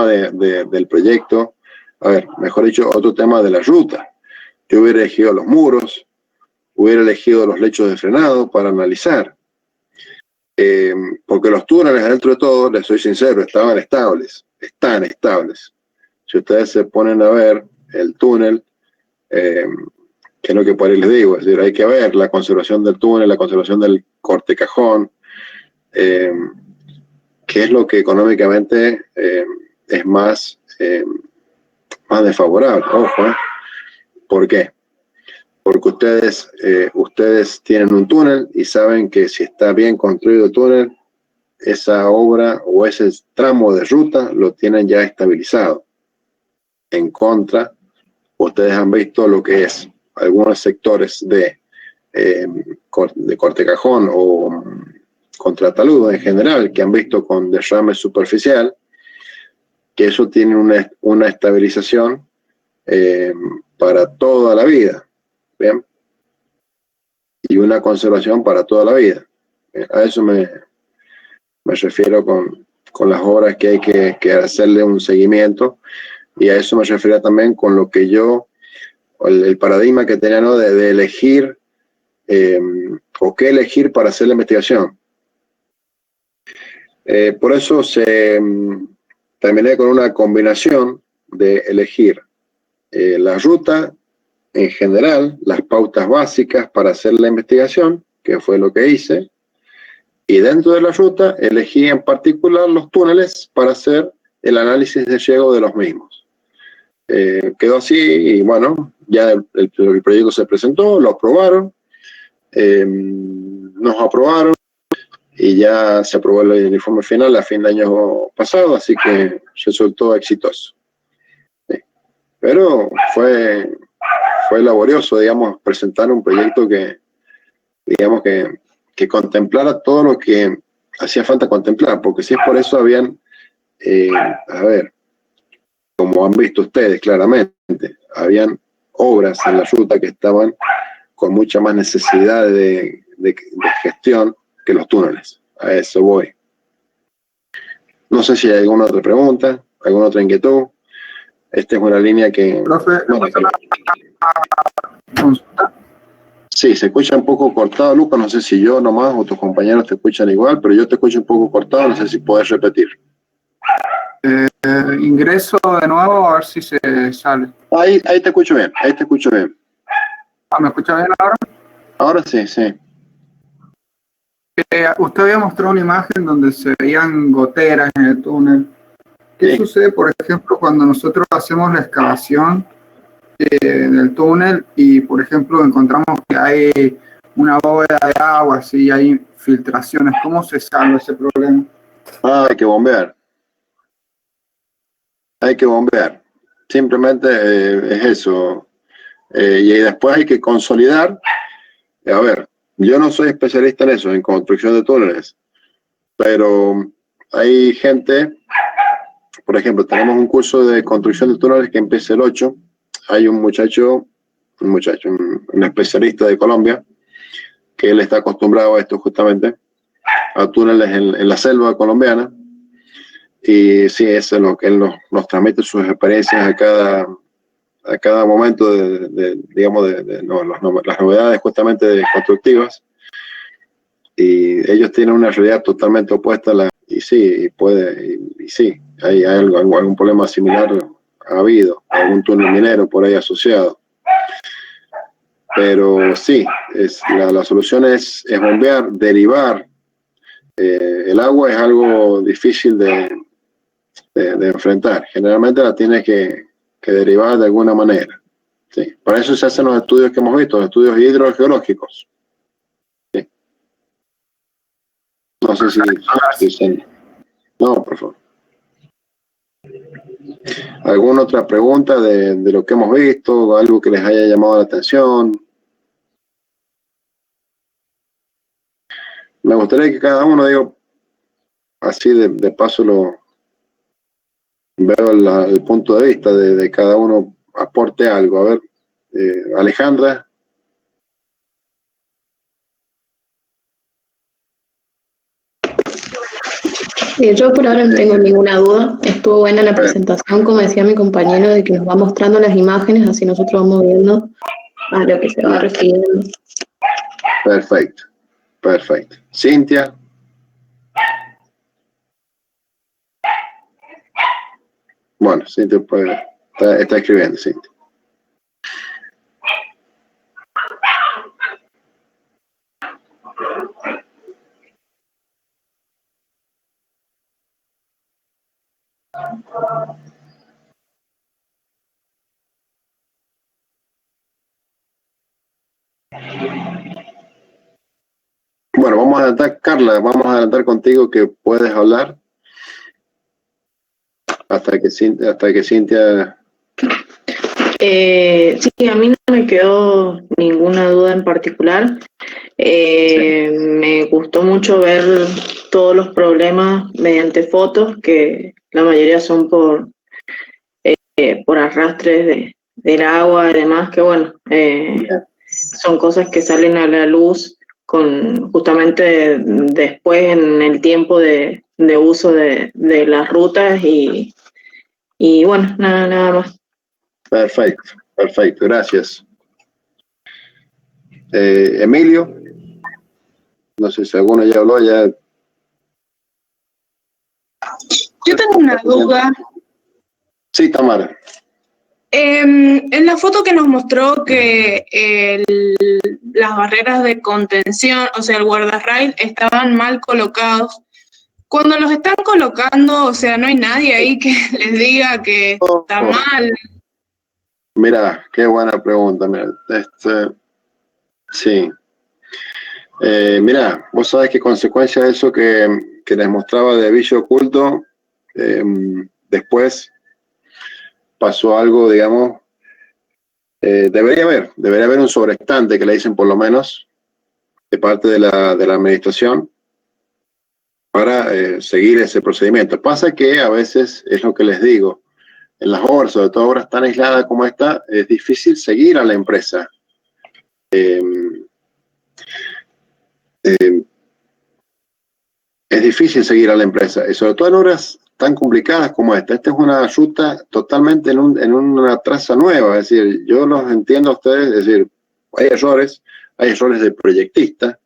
Speaker 1: del proyecto, a ver, mejor dicho, otro tema de la ruta. Yo hubiera elegido los muros, hubiera elegido los lechos de frenado para analizar. Porque los túneles, dentro de todo, les soy sincero, están estables. Si ustedes se ponen a ver el túnel, que es lo que por ahí les digo, es decir, hay que ver la conservación del túnel, la conservación del corte cajón, que es lo que económicamente es más desfavorable. Ojo, ¿por qué? Porque ustedes tienen un túnel y saben que si está bien construido el túnel, esa obra o ese tramo de ruta lo tienen ya estabilizado. En contra, ustedes han visto lo que es algunos sectores de corte cajón o contrataludo en general, que han visto con derrame superficial, que eso tiene una estabilización para toda la vida. ¿Bien? Y una conservación para toda la vida. A eso me refiero con las obras que hay que hacerle un seguimiento, y a eso me refiero también con lo que el paradigma que tenía, ¿no? de elegir o qué elegir para hacer la investigación. Por eso terminé con una combinación de elegir la ruta en general, las pautas básicas para hacer la investigación, que fue lo que hice, y dentro de la ruta elegí en particular los túneles para hacer el análisis de riego de los mismos. Quedó así y bueno, ya el proyecto se presentó, lo aprobaron, nos aprobaron y ya se aprobó el informe final a fin de año pasado, así que resultó exitoso. Pero fue laborioso, digamos, presentar un proyecto que contemplara todo lo que hacía falta contemplar, porque si es por eso habían, a ver, como han visto ustedes claramente, habían obras en la ruta que estaban con mucha más necesidad de gestión que los túneles. A eso voy. No sé si hay alguna otra pregunta, alguna otra inquietud. Esta es una línea que...
Speaker 4: Profe,
Speaker 1: sí, se escucha un poco cortado, Lucas. No sé si yo nomás o tus compañeros te escuchan igual, pero yo te escucho un poco cortado. No sé si puedes repetir.
Speaker 4: Ingreso de nuevo a ver si se sale.
Speaker 1: Ahí te escucho bien, ahí te escucho bien.
Speaker 4: ¿Me escucha bien ahora?
Speaker 1: Ahora sí, sí.
Speaker 4: Usted había mostrado una imagen donde se veían goteras en el túnel. ¿Qué sucede, por ejemplo, cuando nosotros hacemos la excavación del túnel y, por ejemplo, encontramos que hay una bóveda de agua, y hay filtraciones? ¿Cómo se salva ese problema?
Speaker 1: Hay que bombear. Hay que bombear. Simplemente es eso. Y después hay que consolidar. A ver, yo no soy especialista en eso, en construcción de túneles, pero hay gente, por ejemplo, tenemos un curso de construcción de túneles que empieza el 8. Hay un especialista de Colombia, que él está acostumbrado a esto justamente, a túneles en la selva colombiana, y sí, eso es lo que él nos transmite, sus experiencias a cada momento las novedades justamente constructivas. y ellos tienen una realidad totalmente opuesta a la, y sí, sí, hay algún problema similar ha habido, algún túnel minero por ahí asociado. Pero sí, la solución es bombear, derivar. El agua es algo difícil de enfrentar. Generalmente la tienes que derivar de alguna manera. Sí. Para eso se hacen los estudios que hemos visto, los estudios hidrogeológicos. Sí. No sé si no, por favor. ¿Alguna otra pregunta de lo que hemos visto? ¿Algo que les haya llamado la atención? Me gustaría que cada uno, digo, así de paso veo el punto de vista de cada uno, aporte algo. A ver, Alejandra.
Speaker 2: Yo por ahora no tengo ninguna duda. Estuvo buena la presentación, como decía mi compañero, de que nos va mostrando las imágenes, así nosotros vamos viendo a lo que se va refiriendo.
Speaker 1: Perfecto, perfecto. Cintia. Bueno, Cintia está escribiendo, Cintia. Bueno, vamos a adelantar, Carla, vamos a adelantar contigo que puedes hablar hasta que Cintia.
Speaker 6: Sí, a mí no me quedó ninguna duda en particular. Me gustó mucho ver todos los problemas mediante fotos, que la mayoría son por arrastres del agua y demás, que bueno, son cosas que salen a la luz justamente después en el tiempo de uso de las rutas y bueno, nada más.
Speaker 1: Perfecto, gracias. Emilio, no sé si alguno ya habló, ya.
Speaker 7: Yo tengo una duda.
Speaker 1: Sí, Tamara.
Speaker 7: En la foto que nos mostró que las barreras de contención, o sea, el guardarrail, estaban mal colocados. Cuando los están colocando, o sea, no hay nadie ahí que les diga que está mal.
Speaker 1: Mira, qué buena pregunta. Mira, sí. Mira, vos sabés que consecuencia de eso que les mostraba de vicio oculto, después pasó algo, digamos, debería haber un sobreestante que le dicen por lo menos de parte de la administración para seguir ese procedimiento. Pasa que a veces es lo que les digo, en las obras, sobre todo obras tan aisladas como esta, es difícil seguir a la empresa. Es difícil seguir a la empresa, y sobre todo en obras tan complicadas como esta. Esta es una ruta totalmente en una traza nueva, es decir, yo los entiendo a ustedes, es decir, hay errores de proyectista,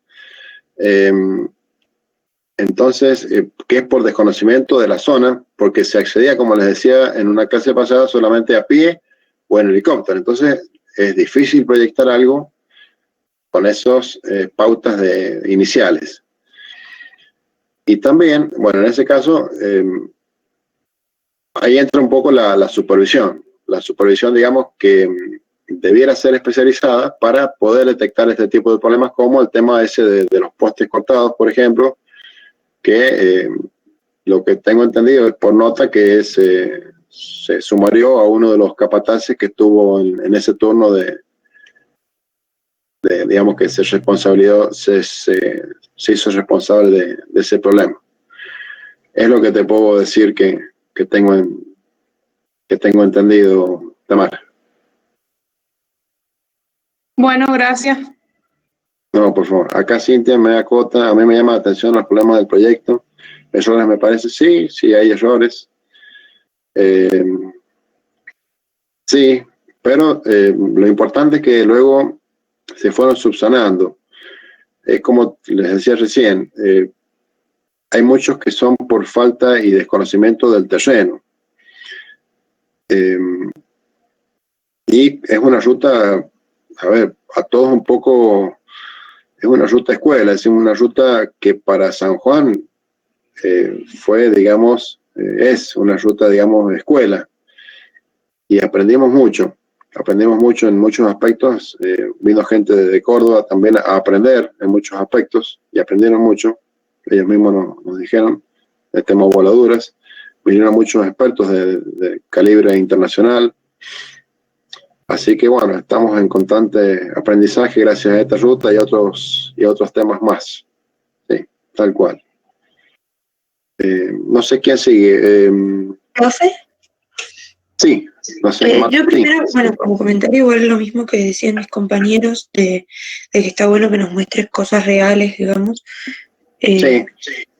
Speaker 1: entonces, que es por desconocimiento de la zona, porque se accedía, como les decía, en una clase pasada, solamente a pie o en helicóptero. Entonces, es difícil proyectar algo con esos pautas iniciales. Y también, bueno, en ese caso, ahí entra un poco la supervisión. La supervisión, digamos, que debiera ser especializada para poder detectar este tipo de problemas, como el tema ese de los postes cortados, por ejemplo, que lo que tengo entendido es por nota que se sumarió a uno de los capataces que estuvo en ese turno digamos que se hizo responsable de ese problema. Es lo que te puedo decir que tengo entendido, Tamara. Bueno,
Speaker 7: gracias.
Speaker 1: No, por favor. Acá Cintia me acota, a mí me llama la atención los problemas del proyecto. Errores me parece, sí hay errores. Sí, pero lo importante es que luego se fueron subsanando. es como les decía recién, hay muchos que son por falta y desconocimiento del terreno. Y es una ruta, a ver, a todos un poco, es una ruta escuela, es una ruta que para San Juan fue, digamos, es una ruta, digamos, escuela. Y aprendimos mucho en muchos aspectos. Vino gente de Córdoba también a aprender en muchos aspectos y aprendieron mucho. Ellos mismos nos dijeron, tema voladuras. Vinieron muchos expertos de calibre internacional. Así que bueno, estamos en constante aprendizaje gracias a esta ruta y otros temas más. Sí, tal cual. No sé quién sigue.
Speaker 8: ¿Profe?
Speaker 1: Sí, no sé.
Speaker 8: Yo primero, bueno, como comentario, igual lo mismo que decían mis compañeros, de que está bueno que nos muestres cosas reales, digamos.
Speaker 1: Sí.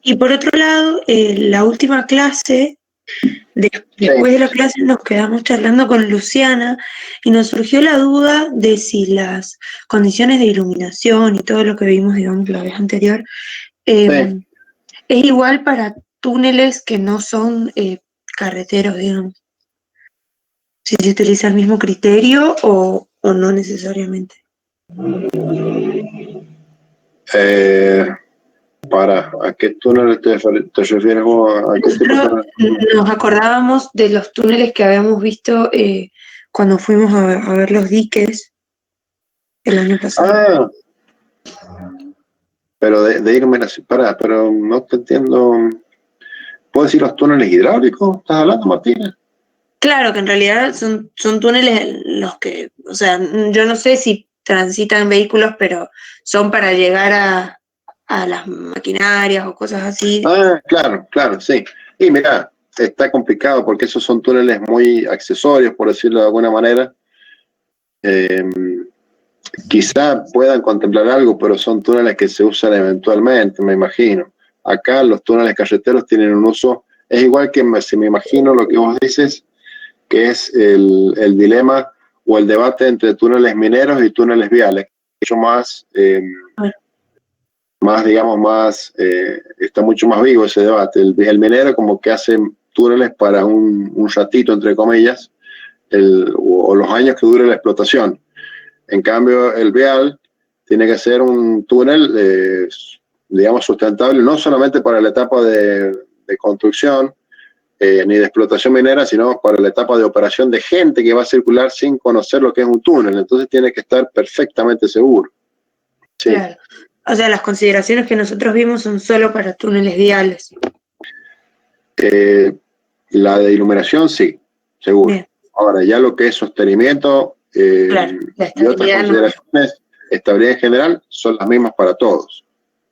Speaker 8: Y por otro lado, la última clase, después de la clase nos quedamos charlando con Luciana y nos surgió la duda de si las condiciones de iluminación y todo lo que vimos, digamos, la vez anterior, es igual para túneles que no son carreteros, digamos. Si se utiliza el mismo criterio o no necesariamente.
Speaker 1: ¿A qué túnel te refieres vos? ¿A qué tipo de túnel?
Speaker 8: Nos acordábamos de los túneles que habíamos visto cuando fuimos a ver los diques el año pasado.
Speaker 1: Pero de iluminación, pero no te entiendo. ¿Puedo decir los túneles hidráulicos? ¿Estás hablando, Martina?
Speaker 8: Claro, que en realidad son túneles los que, o sea, yo no sé si transitan vehículos, pero son para llegar a las maquinarias o cosas así.
Speaker 1: Claro, sí. Y mira, está complicado porque esos son túneles muy accesorios, por decirlo de alguna manera. Quizá puedan contemplar algo, pero son túneles que se usan eventualmente, me imagino. Acá los túneles carreteros tienen un uso, es igual que si me imagino lo que vos dices, que es el dilema o el debate entre túneles mineros y túneles viales. Mucho más, está mucho más vivo ese debate. El minero como que hace túneles para un ratito, entre comillas, o los años que dure la explotación. En cambio, el vial tiene que ser un túnel, digamos, sustentable, no solamente para la etapa de construcción, ni de explotación minera, sino para la etapa de operación de gente que va a circular sin conocer lo que es un túnel. Entonces tiene que estar perfectamente seguro. Sí.
Speaker 8: Claro. O sea, las consideraciones que nosotros vimos son solo para túneles viales.
Speaker 1: La de iluminación, sí, seguro. Bien. Ahora, ya lo que es sostenimiento
Speaker 8: claro,
Speaker 1: y otras consideraciones, estabilidad en general, son las mismas para todos.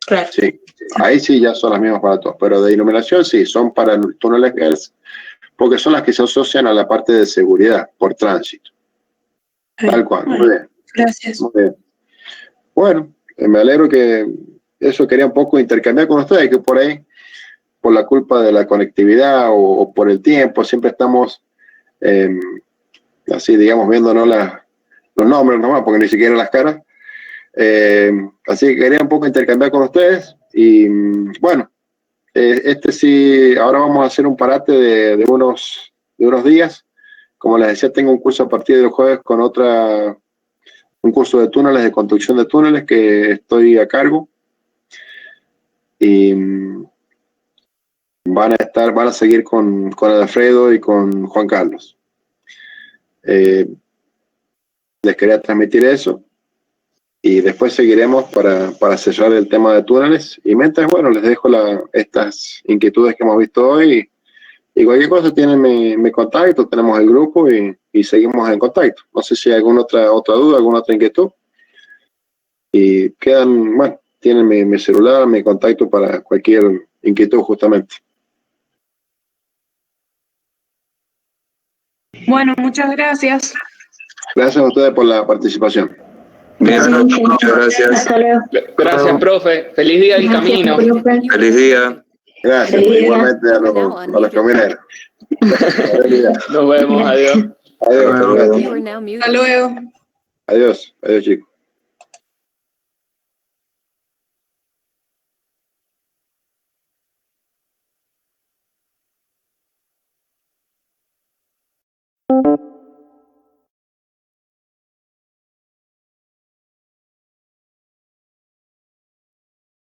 Speaker 8: Claro.
Speaker 1: Sí. Ahí sí ya son las mismas para todos, pero de iluminación sí, son para túneles viales, porque son las que se asocian a la parte de seguridad por tránsito. Tal cual,
Speaker 8: bueno,
Speaker 1: muy bien.
Speaker 8: Gracias.
Speaker 1: Muy bien. Bueno, me alegro que eso quería un poco intercambiar con ustedes, que por ahí, por la culpa de la conectividad o por el tiempo, siempre estamos así, digamos, viéndonos los nombres nomás, porque ni siquiera las caras. Así que quería un poco intercambiar con ustedes y bueno, sí, ahora vamos a hacer un parate de unos días. Como les decía, tengo un curso a partir del jueves con un curso de túneles, de construcción de túneles que estoy a cargo y van a seguir con Alfredo y con Juan Carlos. Les quería transmitir eso. Y después seguiremos para cerrar el tema de túneles. Y mientras, bueno, les dejo estas inquietudes que hemos visto hoy. Y cualquier cosa tienen mi contacto, tenemos el grupo y seguimos en contacto. No sé si hay alguna otra duda, alguna otra inquietud. Y tienen mi celular, mi contacto para cualquier inquietud justamente.
Speaker 7: Bueno, muchas gracias.
Speaker 1: Gracias a ustedes por la participación.
Speaker 8: Muchas gracias.
Speaker 2: Hasta luego.
Speaker 5: Gracias, profe. Feliz día del camino.
Speaker 9: Feliz día.
Speaker 1: Gracias, igualmente a los camineros.
Speaker 5: Nos vemos, adiós.
Speaker 7: Hasta luego.
Speaker 1: Adiós, chicos. Chao.